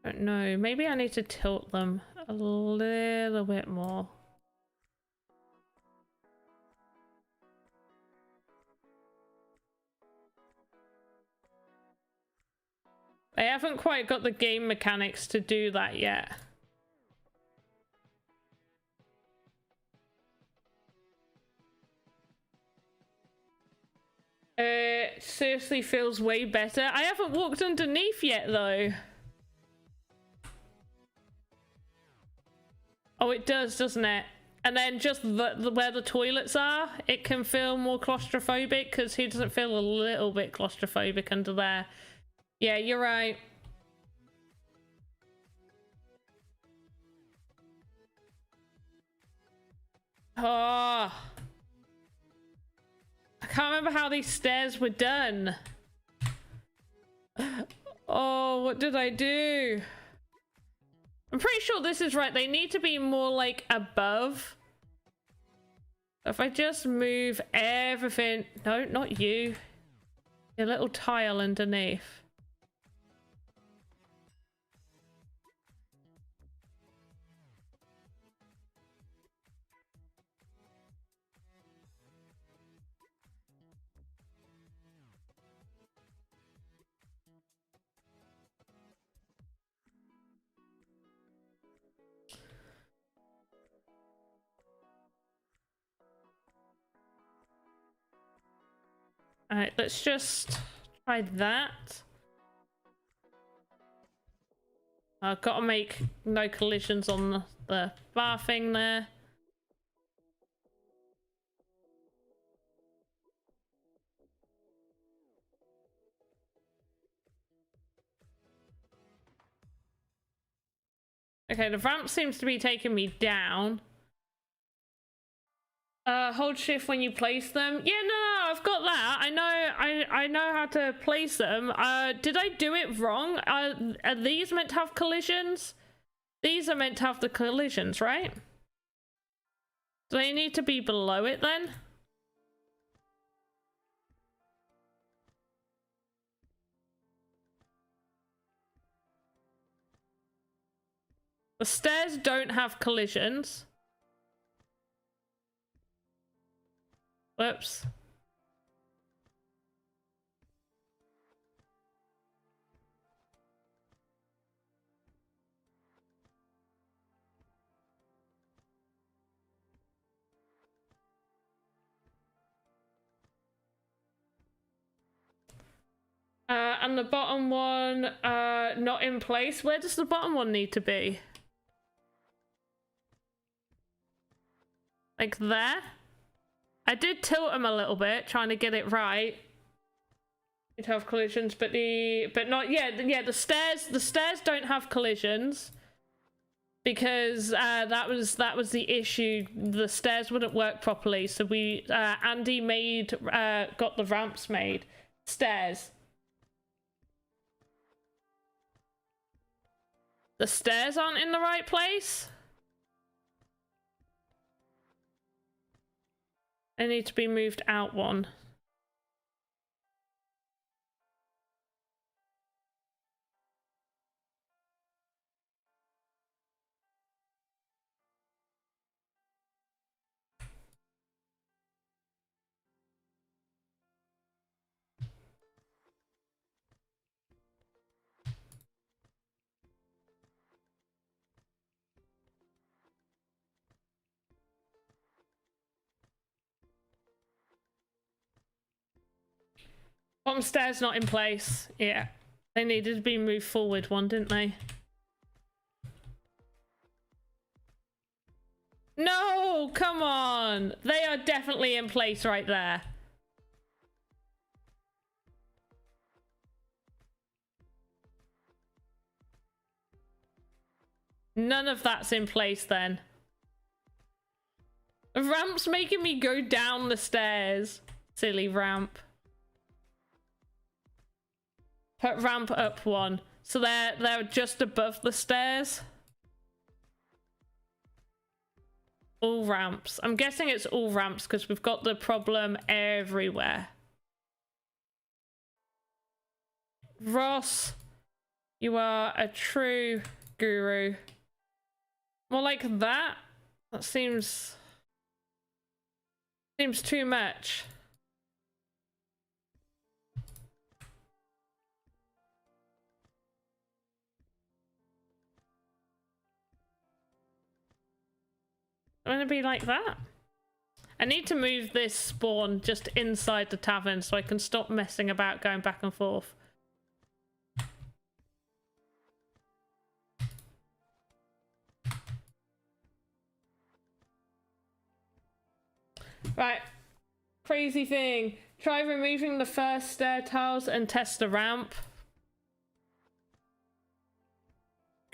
I don't know. Maybe I need to tilt them a little bit more. I haven't quite got the game mechanics to do that yet. It seriously feels way better. I haven't walked underneath yet though. Oh, it does, doesn't it? And then just where the toilets are, it can feel more claustrophobic because he doesn't feel a little bit claustrophobic under there. Yeah, you're right. Oh. I can't remember how these stairs were done. Oh, what did I do? I'm pretty sure this is right. They need to be more like above. If I just move everything... No, not you. Your little tile underneath. Alright, let's just try that. I've got to make no collisions on the bar thing there. Okay, the ramp seems to be taking me down. Hold shift when you place them. Yeah, no, I've got that. I know how to place them. Did I do it wrong? Are these meant to have collisions? These are meant to have the collisions, right? Do they need to be below it then? The stairs don't have collisions. Whoops. And the bottom one, not in place. Where does the bottom one need to be? Like there? I did tilt them a little bit, trying to get it right. You'd have collisions, but not the stairs don't have collisions because that was the issue. The stairs wouldn't work properly, so we Andy got the ramps made. Stairs. The stairs aren't in the right place. They need to be moved out one. Bottom stairs not in place. Yeah. They needed to be moved forward one, didn't they? No, come on. They are definitely in place right there. None of that's in place then. The ramp's making me go down the stairs. Silly ramp. Put ramp up one. So they're just above the stairs. All ramps. I'm guessing it's all ramps because we've got the problem everywhere. Ross, you are a true guru. More like that? That seems too much. I'm gonna be like that. I need to move this spawn just inside the tavern so I can stop messing about going back and forth. Right. Crazy thing. Try removing the first stair tiles and test the ramp.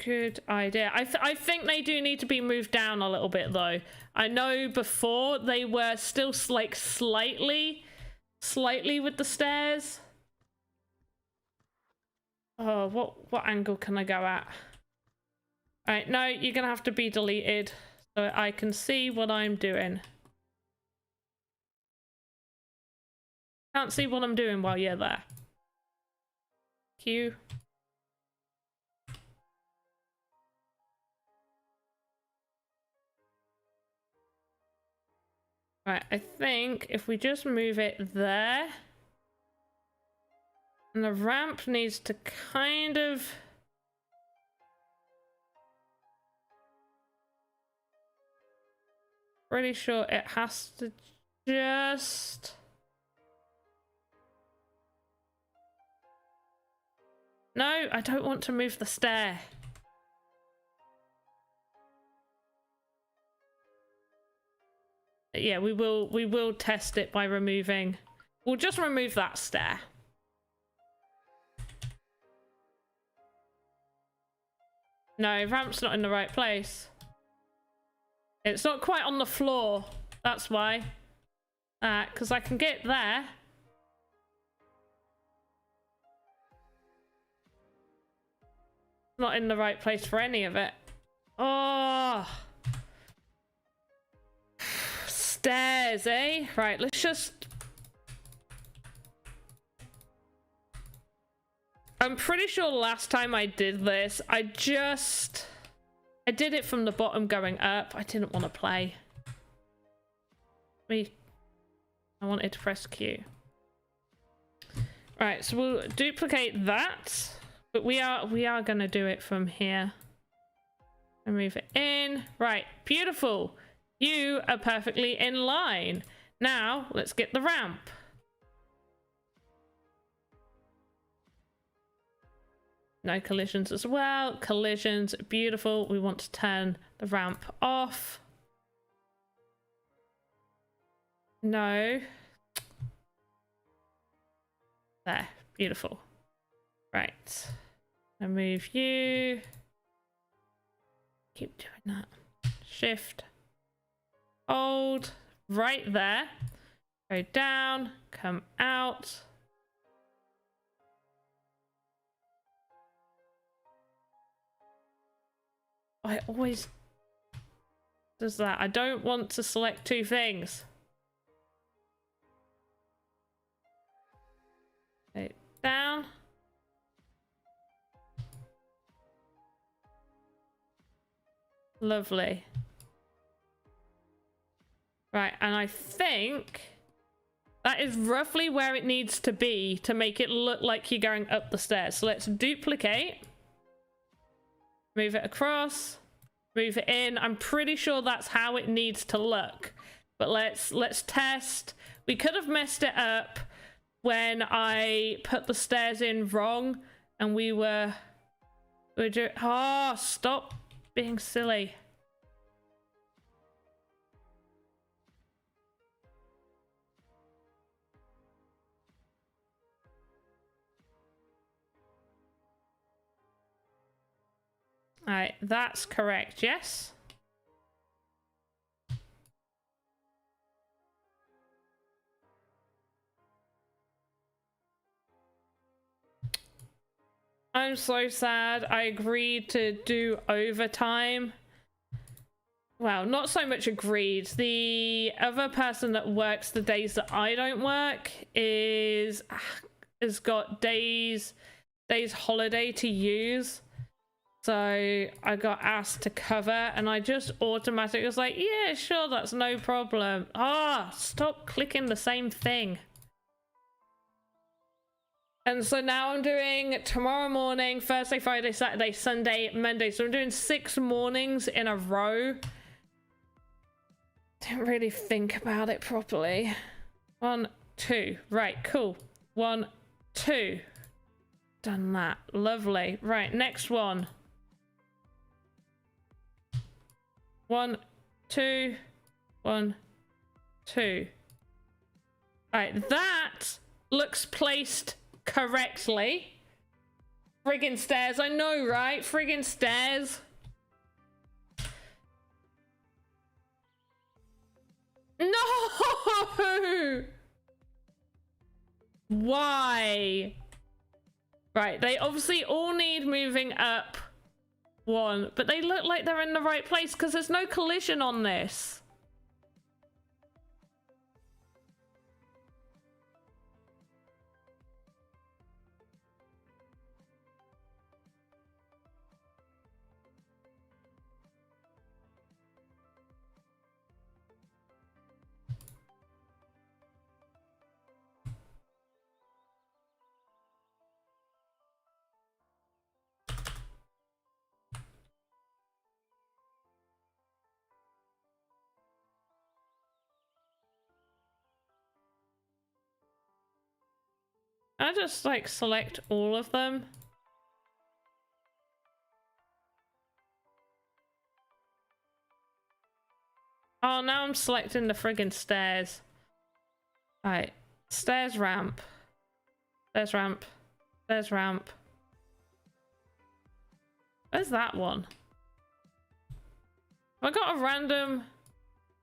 Good idea. I think they do need to be moved down a little bit though. I know before they were still like slightly with the stairs. Oh, what angle can I go at? All right, no, you're gonna have to be deleted so I can see what I'm doing. Can't see what I'm doing while you're there. Q. Right, I think if we just move it there, and the ramp needs to kind of pretty sure it has to just no, I don't want to move the stair. Yeah, we will test it by removing. We'll just remove that stair. No, ramp's not in the right place. It's not quite on the floor. That's why. Because I can get there. Not in the right place for any of it. Oh. Stairs, eh? Right, let's just... I'm pretty sure last time I did this, I did it from the bottom going up. I didn't want to play. I wanted to press Q. Right, so we'll duplicate that. But we are going to do it from here. And move it in. Right, beautiful. You are perfectly in line. Now, let's get the ramp. No collisions as well. Collisions, beautiful. We want to turn the ramp off. No. There. Beautiful. Right. I move you. Keep doing that. Shift. Hold. Right there. Go down. Come out. I always does that. I don't want to select two things. Okay, down. Lovely. Right, and I think that is roughly where it needs to be to make it look like you're going up the stairs. So let's duplicate. Move it across. Move it in. I'm pretty sure that's how it needs to look. But let's test. We could have messed it up when I put the stairs in wrong and we were doing... Oh, stop being silly. All right, that's correct, yes? I'm so sad. I agreed to do overtime. Well, not so much agreed. The other person that works the days that I don't work has got days holiday to use. So I got asked to cover and I just automatically was like, yeah, sure, that's no problem. Ah, stop clicking the same thing. And so now I'm doing tomorrow morning, Thursday, Friday, Saturday, Sunday, Monday. So I'm doing 6 mornings in a row. Didn't really think about it properly. 1, 2. Right, cool. 1, 2. Done that. Lovely. Right, next one. 1, 2. 1, 2. Right, that looks placed correctly. Friggin' stairs. I know, right? Friggin' stairs. No! Why? Right, they obviously all need moving up 1, but they look like they're in the right place because there's no collision on this. I just like select all of them. Oh, now I'm selecting the friggin' stairs. Right, stairs ramp. Stairs ramp. Stairs ramp. Where's that one? Have I got a random...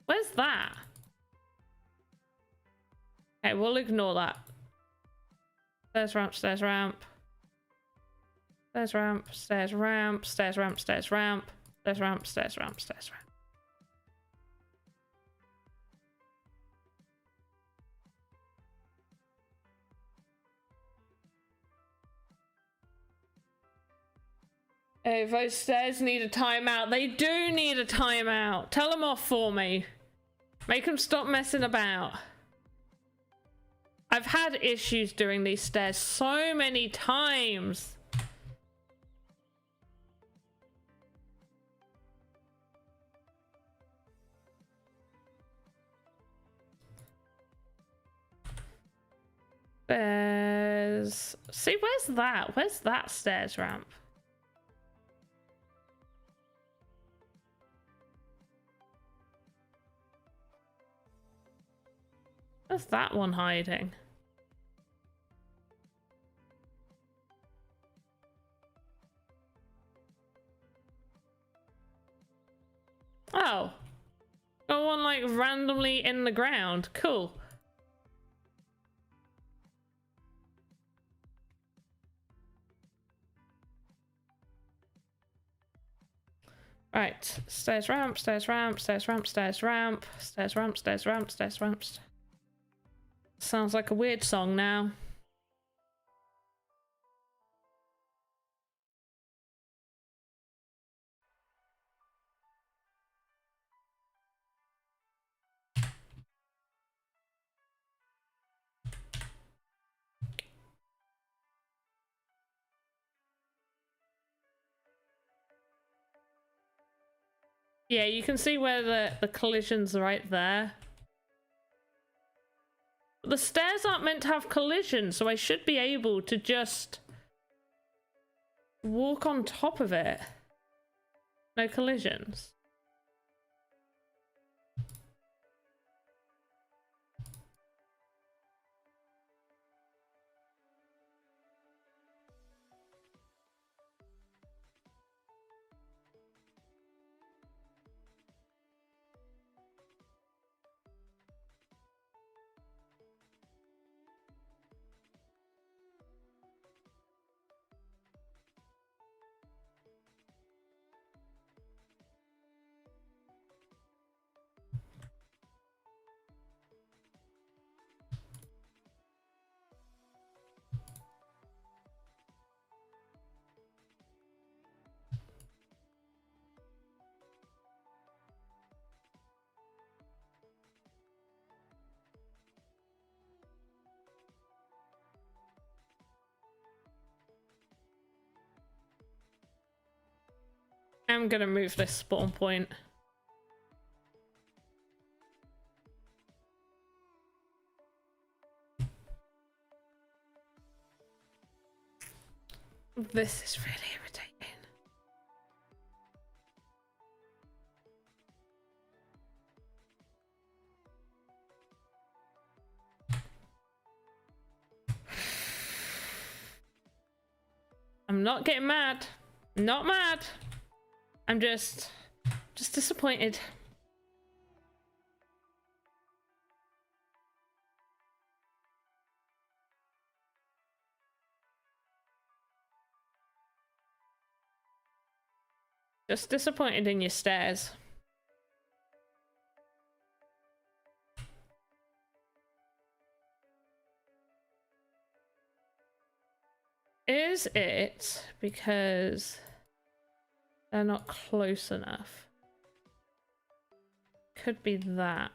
Where's that? Okay, we'll ignore that. Stairs ramp, stairs ramp. Stairs ramp, stairs ramp, stairs ramp, stairs ramp. Stairs ramp, stairs ramp, stairs ramp. Oh, those stairs need a timeout. They do need a timeout. Tell them off for me. Make them stop messing about. I've had issues doing these stairs so many times. There's... See, where's that? Where's that stairs ramp? Where's that one hiding? Oh. Got one like randomly in the ground. Cool. Right. Stairs, ramp, stairs, ramp, stairs, ramp, stairs, ramp, stairs, ramp, stairs, ramp, stairs, ramps. Sounds like a weird song now. Yeah, you can see where the collision's right there. The stairs aren't meant to have collisions, so I should be able to just walk on top of it. No collisions. I'm gonna move this spawn point. This is really irritating. I'm not getting mad. Not mad. I'm just disappointed. Just disappointed in your stairs. Is it because they're not close enough? Could be that.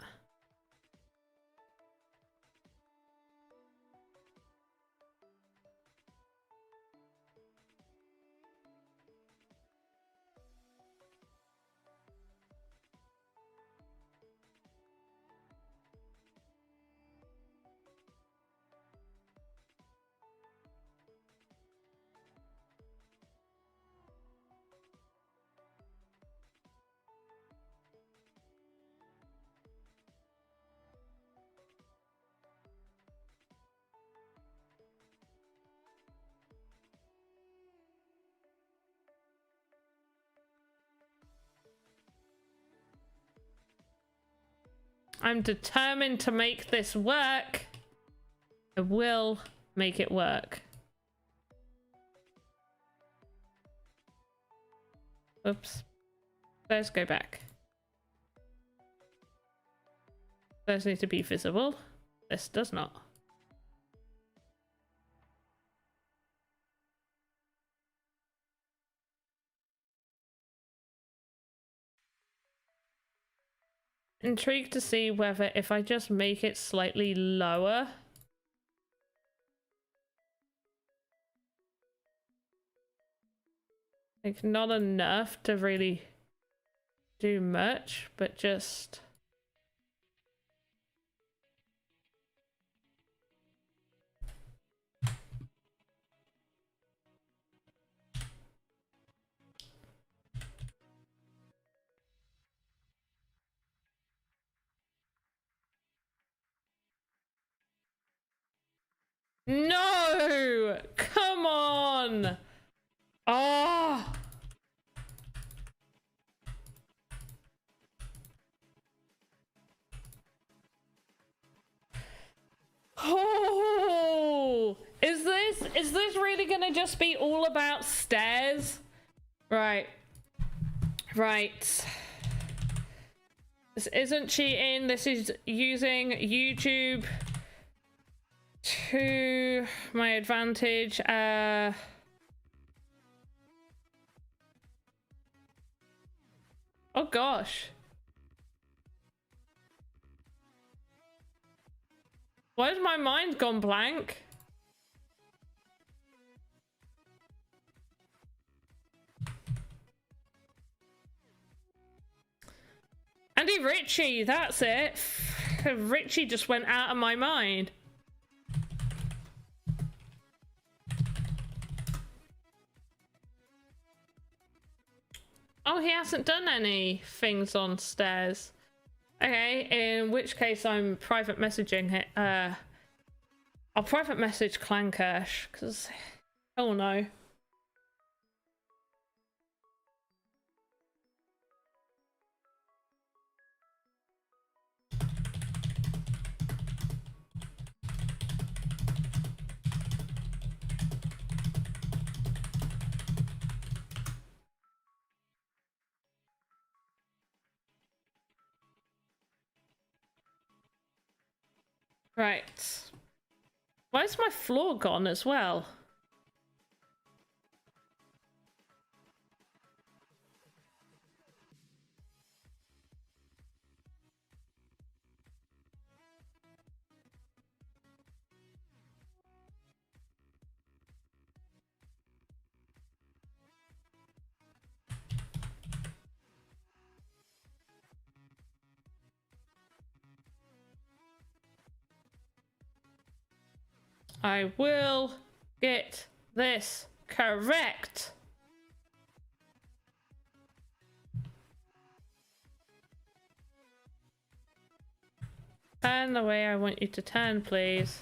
I'm determined to make this work. I will make it work. Oops. Let's go back. Those need to be visible. This does not. Intrigued to see whether if I just make it slightly lower, like not enough to really do much, but just No! Come on! Oh! Oh! Is this really gonna just be all about stairs? Right. Right. This isn't cheating. This is using YouTube to my advantage. Oh gosh. Why has my mind gone blank? Andy Ritchie, that's it. Ritchie just went out of my mind. Oh, he hasn't done any things on stairs. Okay, in which case I'm private messaging it. I'll private message Clankersh, because hell no. Right. Where's my floor gone as well? I will get this correct. Turn the way I want you to turn, please.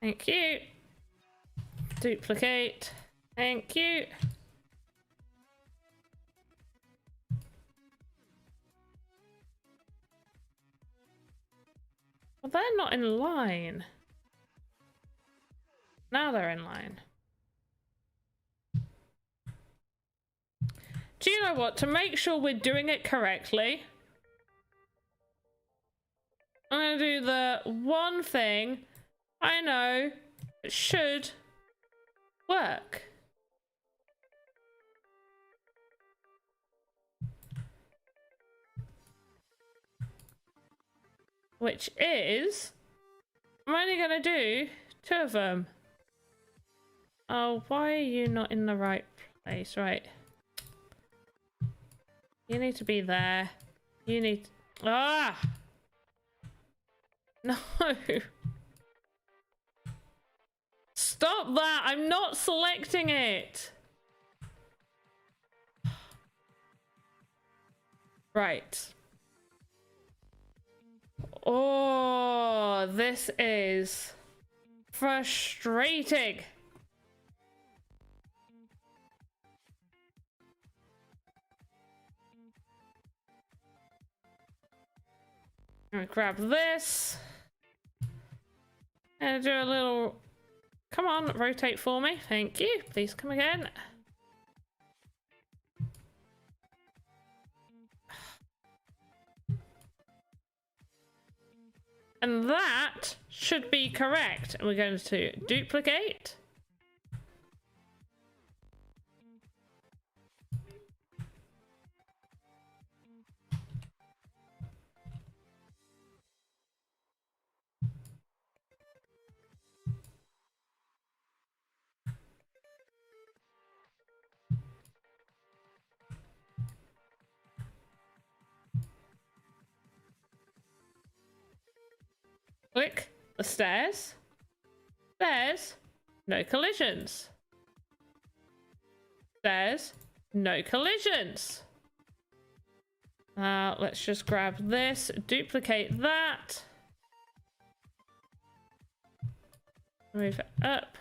Thank you. Duplicate. Thank you. Well, they're not in line. Now they're in line. Do you know what? To make sure we're doing it correctly, I'm going to do the one thing I know it should work. Which is, I'm only going to do 2 of them. Oh, why are you not in the right place? Right. You need to be there. You need... Ah! No! Stop that! I'm not selecting it! Right. Oh, this is frustrating. Let me grab this and do a little... Come on, rotate for me. Thank you. Please come again. And that should be correct. And we're going to duplicate. Click the stairs. Stairs, no collisions. Stairs, no collisions. Let's just grab this, duplicate that. Move it up.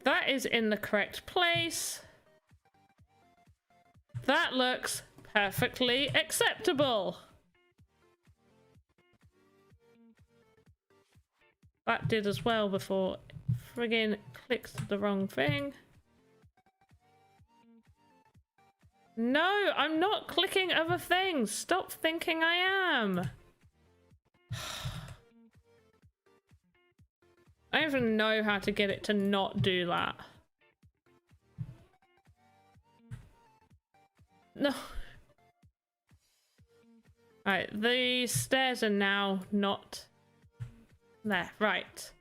That is in the correct place. That looks perfectly acceptable. That did as well before friggin' clicked the wrong thing. No, I'm not clicking other things. Stop thinking I am. I don't even know how to get it to not do that. No. Right, the stairs are now not there. Right.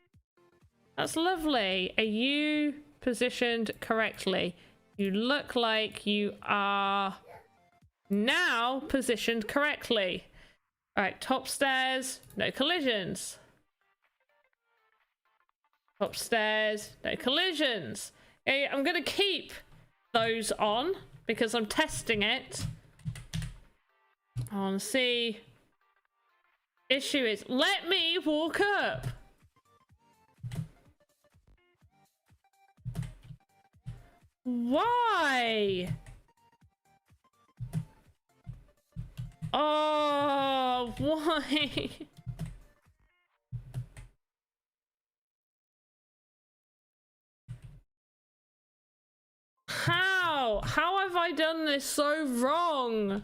That's lovely. Are you positioned correctly? You look like you are now positioned correctly. Right, top stairs, no collisions. Top stairs, no collisions. Okay, I'm gonna keep those on because I'm testing it. I want to see. Issue is, let me walk up. Why? Oh, why? How? How have I done this so wrong?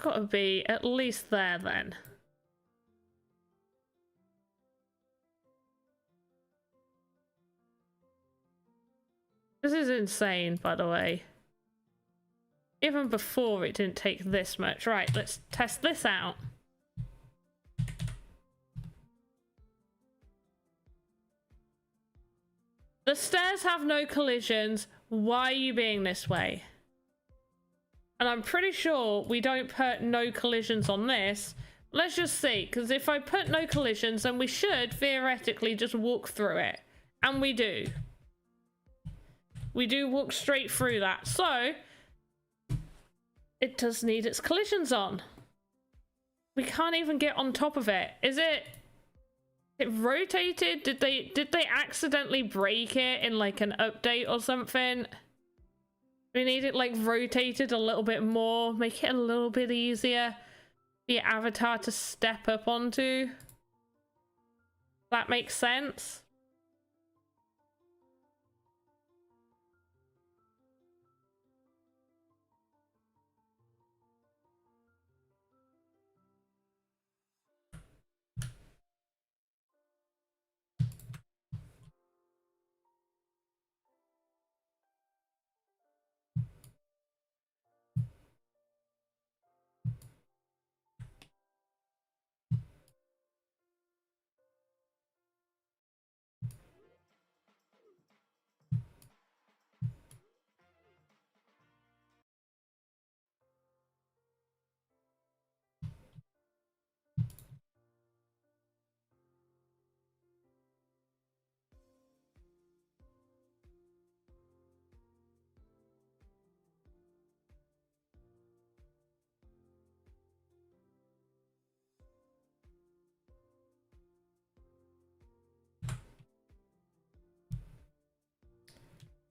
Gotta be at least there then. This is insane, by the way. Even before it didn't take this much. Right, let's test this out. The stairs have no collisions. Why are you being this way? And I'm pretty sure we don't put no collisions on this. Let's just see, because if I put no collisions, then we should theoretically just walk through it. And we do. We do walk straight through that. So, it does need its collisions on. We can't even get on top of it. Is it rotated? Did they accidentally break it in like an update or something? We need it like rotated a little bit more, make it a little bit easier for your avatar to step up onto. That makes sense.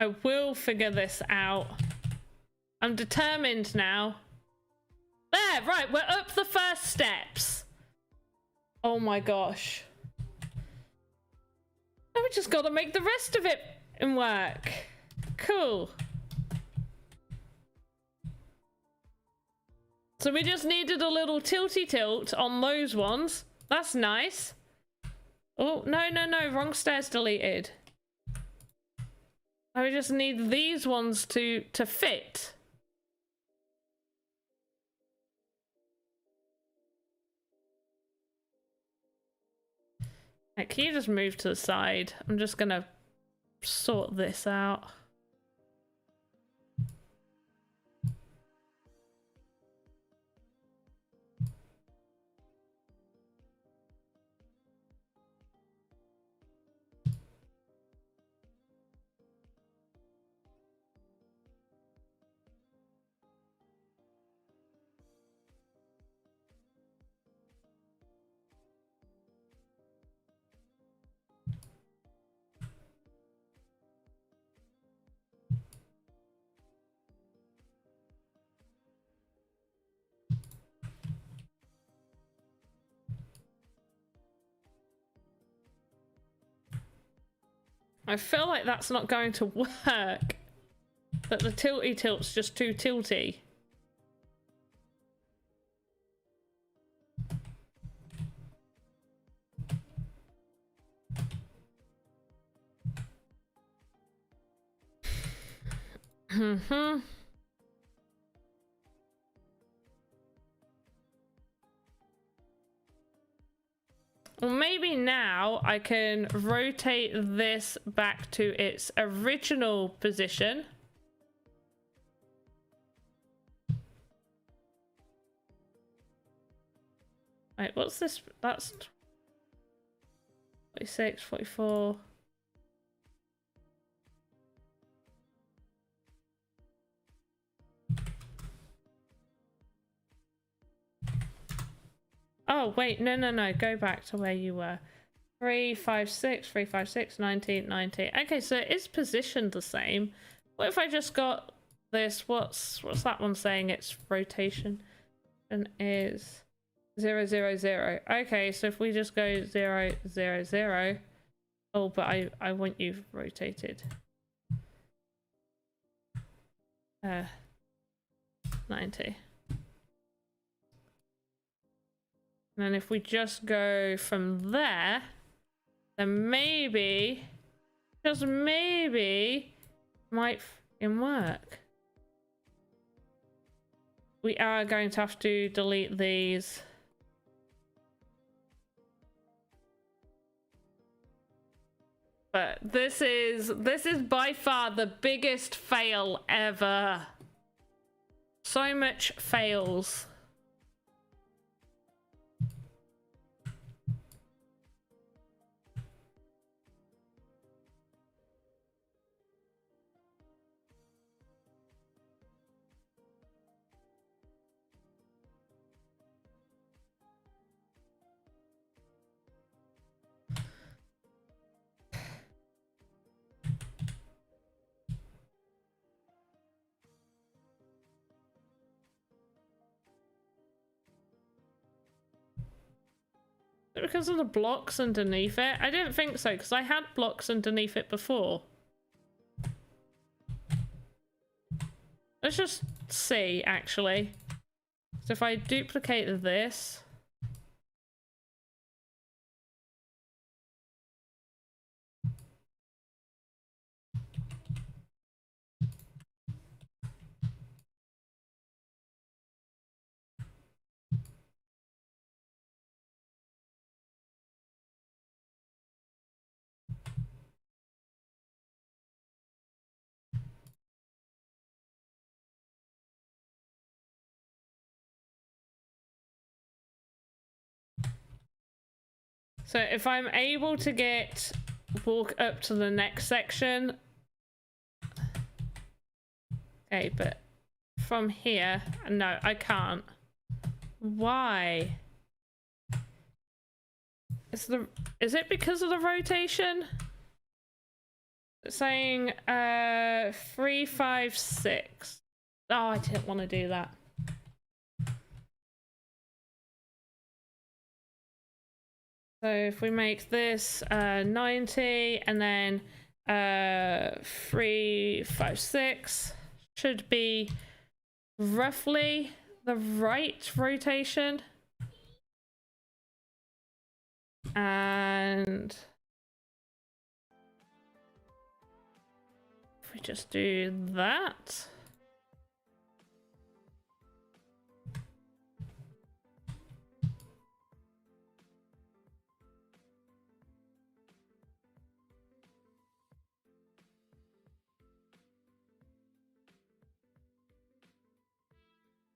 I will figure this out. I'm determined now. There, right, we're up the first steps. Oh my gosh. Now we just gotta make the rest of it work. Cool. So we just needed a little tilty tilt on those ones. That's nice. Oh, no, wrong stairs deleted. I just need these ones to fit. Like, can you just move to the side? I'm just gonna sort this out. I feel like that's not going to work. That the tilty tilt's just too tilty. Well, maybe now I can rotate this back to its original position. Wait, what's this? That's 46, 44. Oh, wait, no, go back to where you were. 3, 5, 6, 3, 5, 6, 19, 19. Okay, so it is positioned the same. What if I just got this? What's that one saying? Its rotation is 0, 0, 0. Okay, so if we just go 0, 0, 0. Oh, but I want you rotated. 90. And then if we just go from there, then maybe, just maybe, might f***ing work. We are going to have to delete these. But this is by far the biggest fail ever. So much fails. Because of the blocks underneath it? I didn't think so, because I had blocks underneath it before. Let's just see, actually. So if I duplicate this... So if I'm able to walk up to the next section. Okay, but from here, no, I can't. Why? Is it because of the rotation? It's saying 3, 5, 6. Oh, I didn't want to do that. So if we make this 90 and then 3, 5, 6 should be roughly the right rotation. And if we just do that.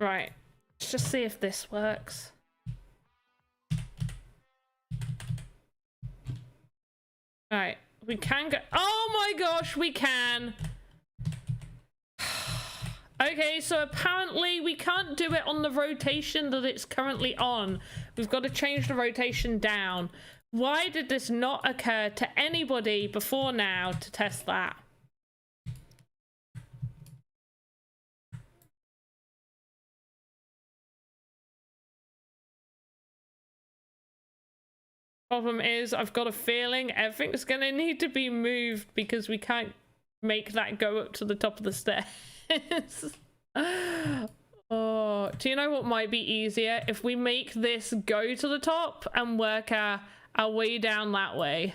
Right. Let's just see if this works. Right. We can go. Oh my gosh, we can. Okay, so apparently we can't do it on the rotation that it's currently on. We've got to change the rotation down. Why did this not occur to anybody before now to test that? Problem is, I've got a feeling everything's gonna need to be moved because we can't make that go up to the top of the stairs. Oh, do you know what might be easier? If we make this go to the top and work our way down that way.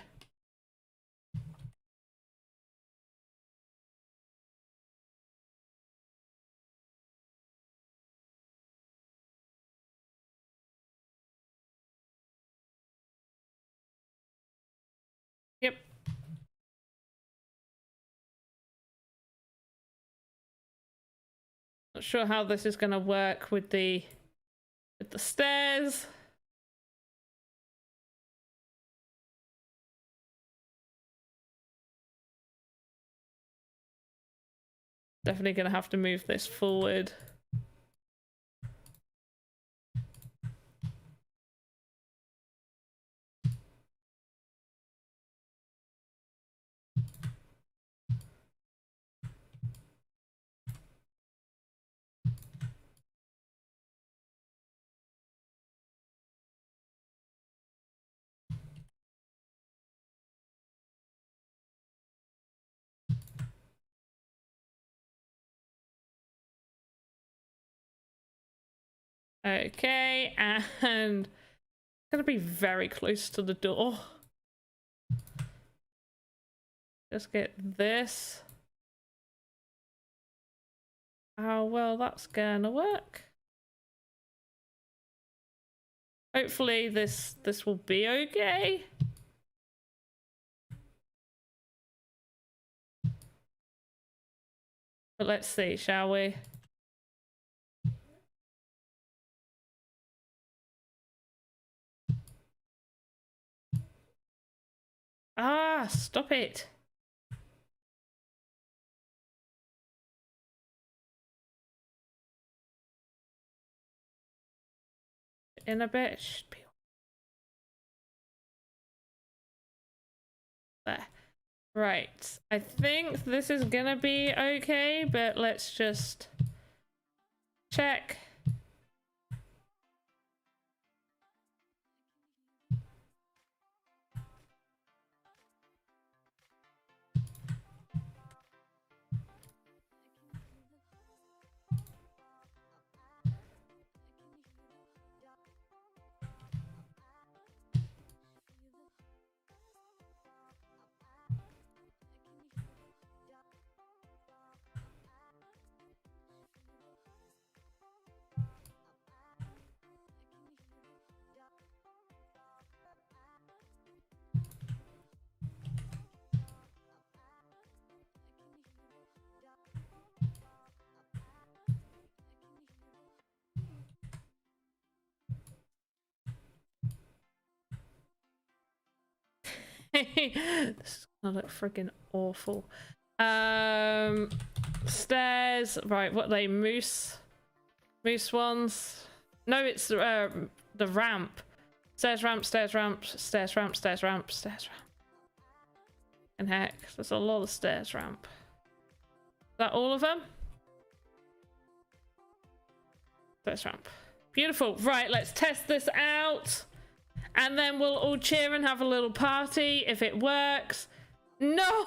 Yep. Not sure how this is going to work with the stairs. Definitely going to have to move this forward. Okay, and it's gonna be very close to the door. Just get this. How well that's gonna work. Hopefully this will be okay. But let's see, shall we? Ah, stop it. In a bit. Should be there. Right. I think this is gonna be okay, but let's just check. This is gonna look friggin' awful. Stairs. Right, what are they? Moose ones? No, it's the ramp. Stairs, ramp, stairs, ramp, stairs, ramp, stairs, ramp, stairs, ramp. And heck, there's a lot of stairs, ramp. Is that all of them? Stairs, ramp. Beautiful. Right, let's test this out. And then we'll all cheer and have a little party if it works. No!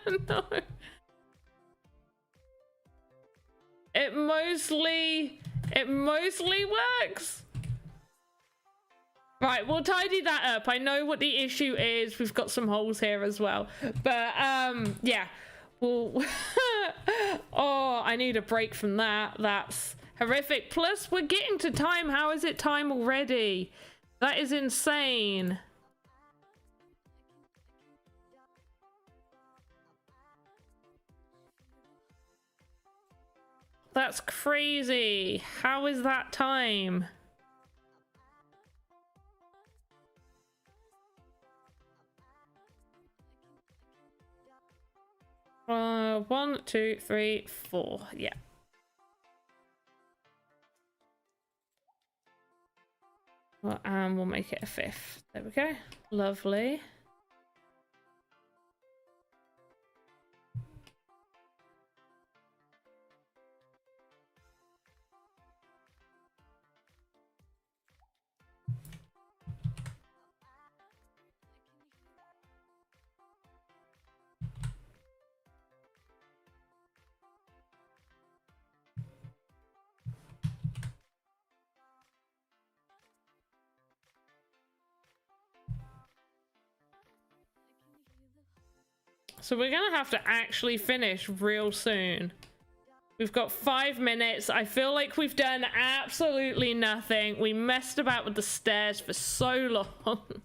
No. It mostly works. Right, we'll tidy that up. I know what the issue is. We've got some holes here as well. But yeah. We'll oh, I need a break from that. That's horrific. Plus, we're getting to time. How is it time already? That is insane. That's crazy. How is that time? 1, 2, 3, 4. Yeah. Well, and we'll make it a 5th. There we go. Lovely. So we're gonna have to actually finish real soon. We've got 5 minutes. I feel like we've done absolutely nothing. We messed about with the stairs for so long.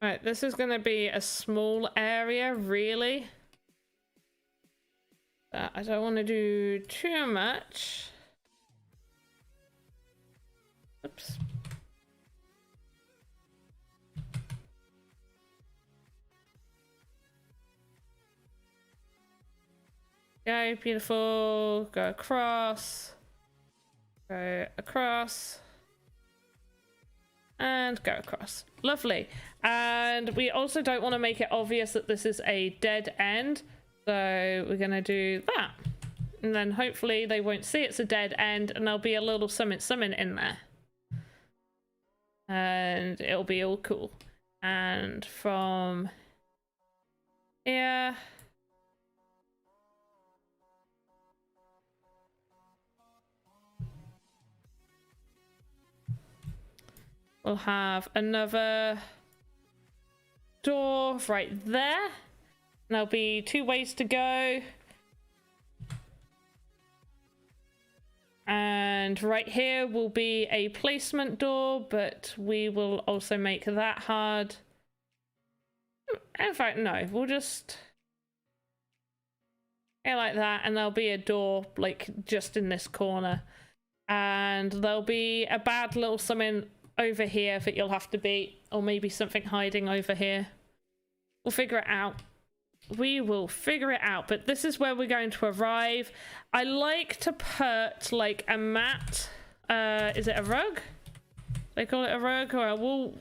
Right, this is going to be a small area, really. But I don't want to do too much. Oops. Go, beautiful. Go across. Go across. And go across. Lovely. And we also don't want to make it obvious that this is a dead end. So we're going to do that. And then hopefully they won't see it's a dead end and there'll be a little summon in there. And it'll be all cool. And from here... we'll have another door right there. And there'll be 2 ways to go. And right here will be a placement door, but we will also make that hard. In fact, no, we'll just go like that, and there'll be a door like just in this corner. And there'll be a bad little something over here that you'll have to beat, or maybe something hiding over here. We'll figure it out. We will figure it out, but this is where we're going to arrive. I like to put like a mat. Is it a rug? They call it a rug or a wall?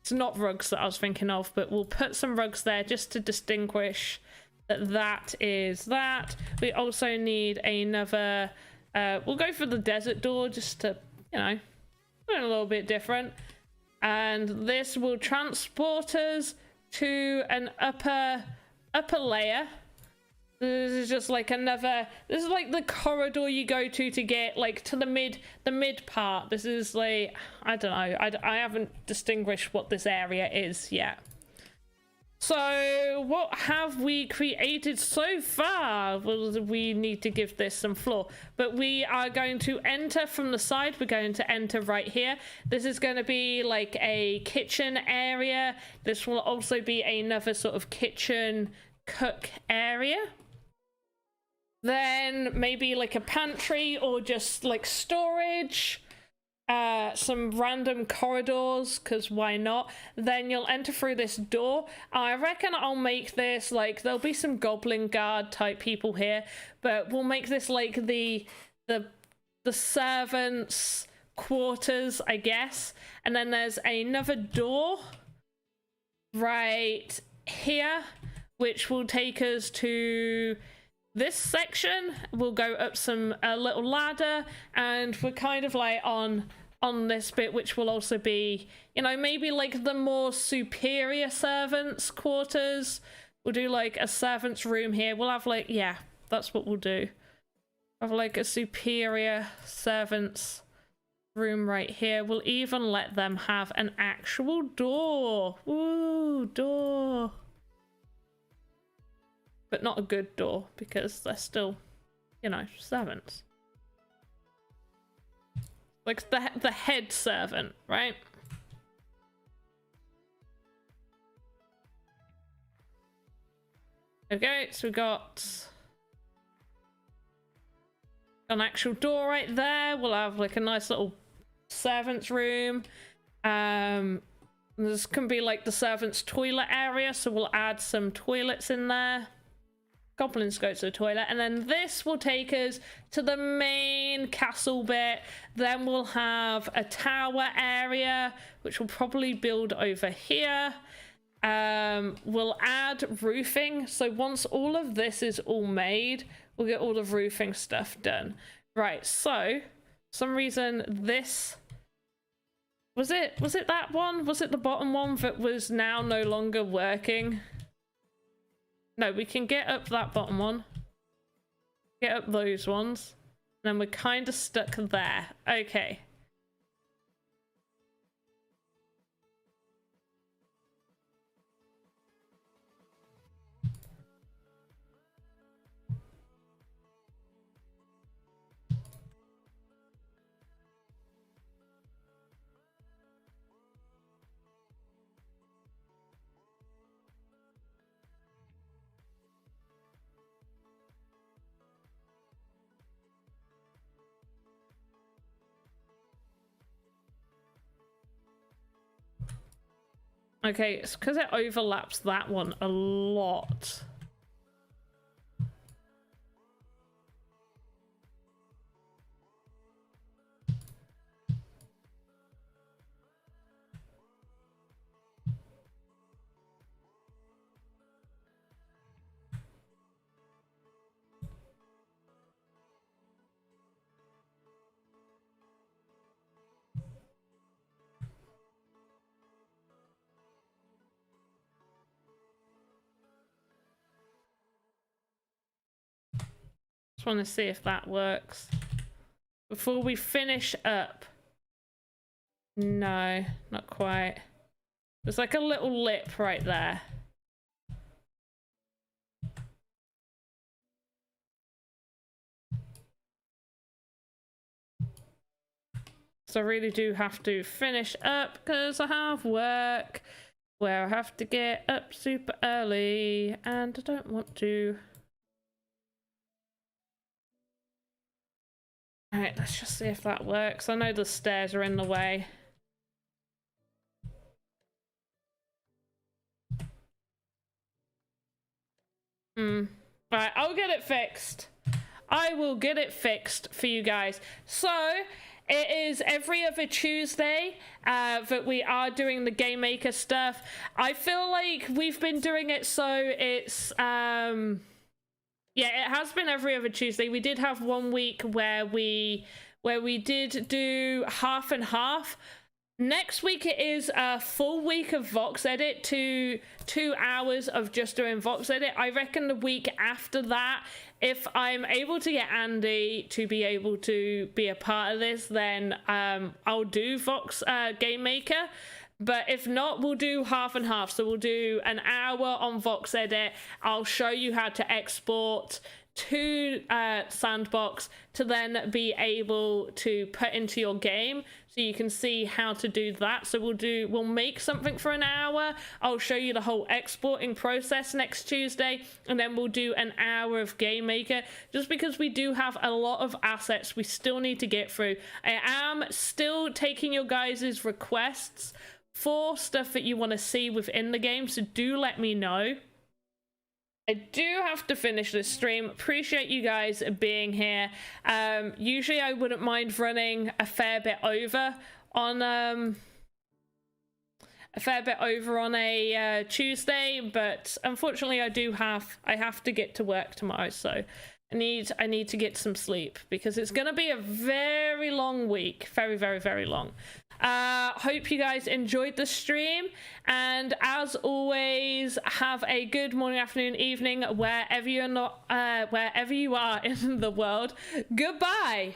It's not rugs that I was thinking of, but we'll put some rugs there just to distinguish that that is that. We also need another, we'll go for the desert door just to, you know, a little bit different. And this will transport us to an upper layer. This is just like another, this is like the corridor you go to get like to the mid part. This is like, I don't know, I haven't distinguished what this area is yet. So what have we created so far? Well, we need to give this some floor, but we are going to enter from the side. We're going to enter right here. This is going to be like a kitchen area. This will also be another sort of kitchen cook area. Then maybe like a pantry or just like storage. Some random corridors, because why not? Then you'll enter through this door. I reckon I'll make this like, there'll be some goblin guard type people here, but we'll make this like the the servants' quarters, I guess. And then there's another door right here, which will take us to this section. We'll go up a little ladder, and we're kind of like on this bit, which will also be, you know, maybe like the more superior servants' quarters. We'll do like a servant's room here. We'll have like, yeah, that's what we'll do. Have like a superior servants' room right here. We'll even let them have an actual door. Ooh, door. But not a good door, because they're still, you know, servants. Like the head servant, right? Okay, so we got an actual door right there. We'll have like a nice little servant's room. This can be like the servant's toilet area, so we'll add some toilets in there. Goblins go to the toilet, and then this will take us to the main castle bit. Then we'll have a tower area, which we'll probably build over here. We'll add roofing, so once all of this is all made, we'll get all the roofing stuff done. Right, so for some reason this was it that one? Was it the bottom one that was now no longer working? No, we can get up that bottom one. Get up those ones. And then we're kind of stuck there. Okay. Okay, it's because it overlaps that one a lot. Just want to see if that works before we finish up. No, not quite. There's like a little lip right there. So I really do have to finish up because I have work where I have to get up super early and I don't want to. Alright, let's just see if that works. I know the stairs are in the way. Right, I'll get it fixed. I will get it fixed for you guys. So, it is every other Tuesday that we are doing the Game Maker stuff. I feel like we've been doing it so it's... yeah, it has been every other Tuesday. We did have 1 week where we did do half and half. Next week it is a full week of Voxedit, 2 hours of just doing Voxedit. I reckon the week after that, if I'm able to get Andy to be able to be a part of this, then I'll do Game Maker. But if not, we'll do half and half. So we'll do an hour on Voxedit. I'll show you how to export to Sandbox to then be able to put into your game, so you can see how to do that. So we'll make something for an hour. I'll show you the whole exporting process next Tuesday, and then we'll do an hour of Game Maker, just because we do have a lot of assets we still need to get through. I am still taking your guys' requests for stuff that you want to see within the game, so do let me know. I do have to finish this stream. Appreciate you guys being here. Usually I wouldn't mind running a fair bit over on a Tuesday, but unfortunately I have to get to work tomorrow, so I need to get some sleep because it's gonna be a very long week, very, very, very long. Hope you guys enjoyed the stream, and as always, have a good morning, afternoon, evening, wherever you are in the world. Goodbye.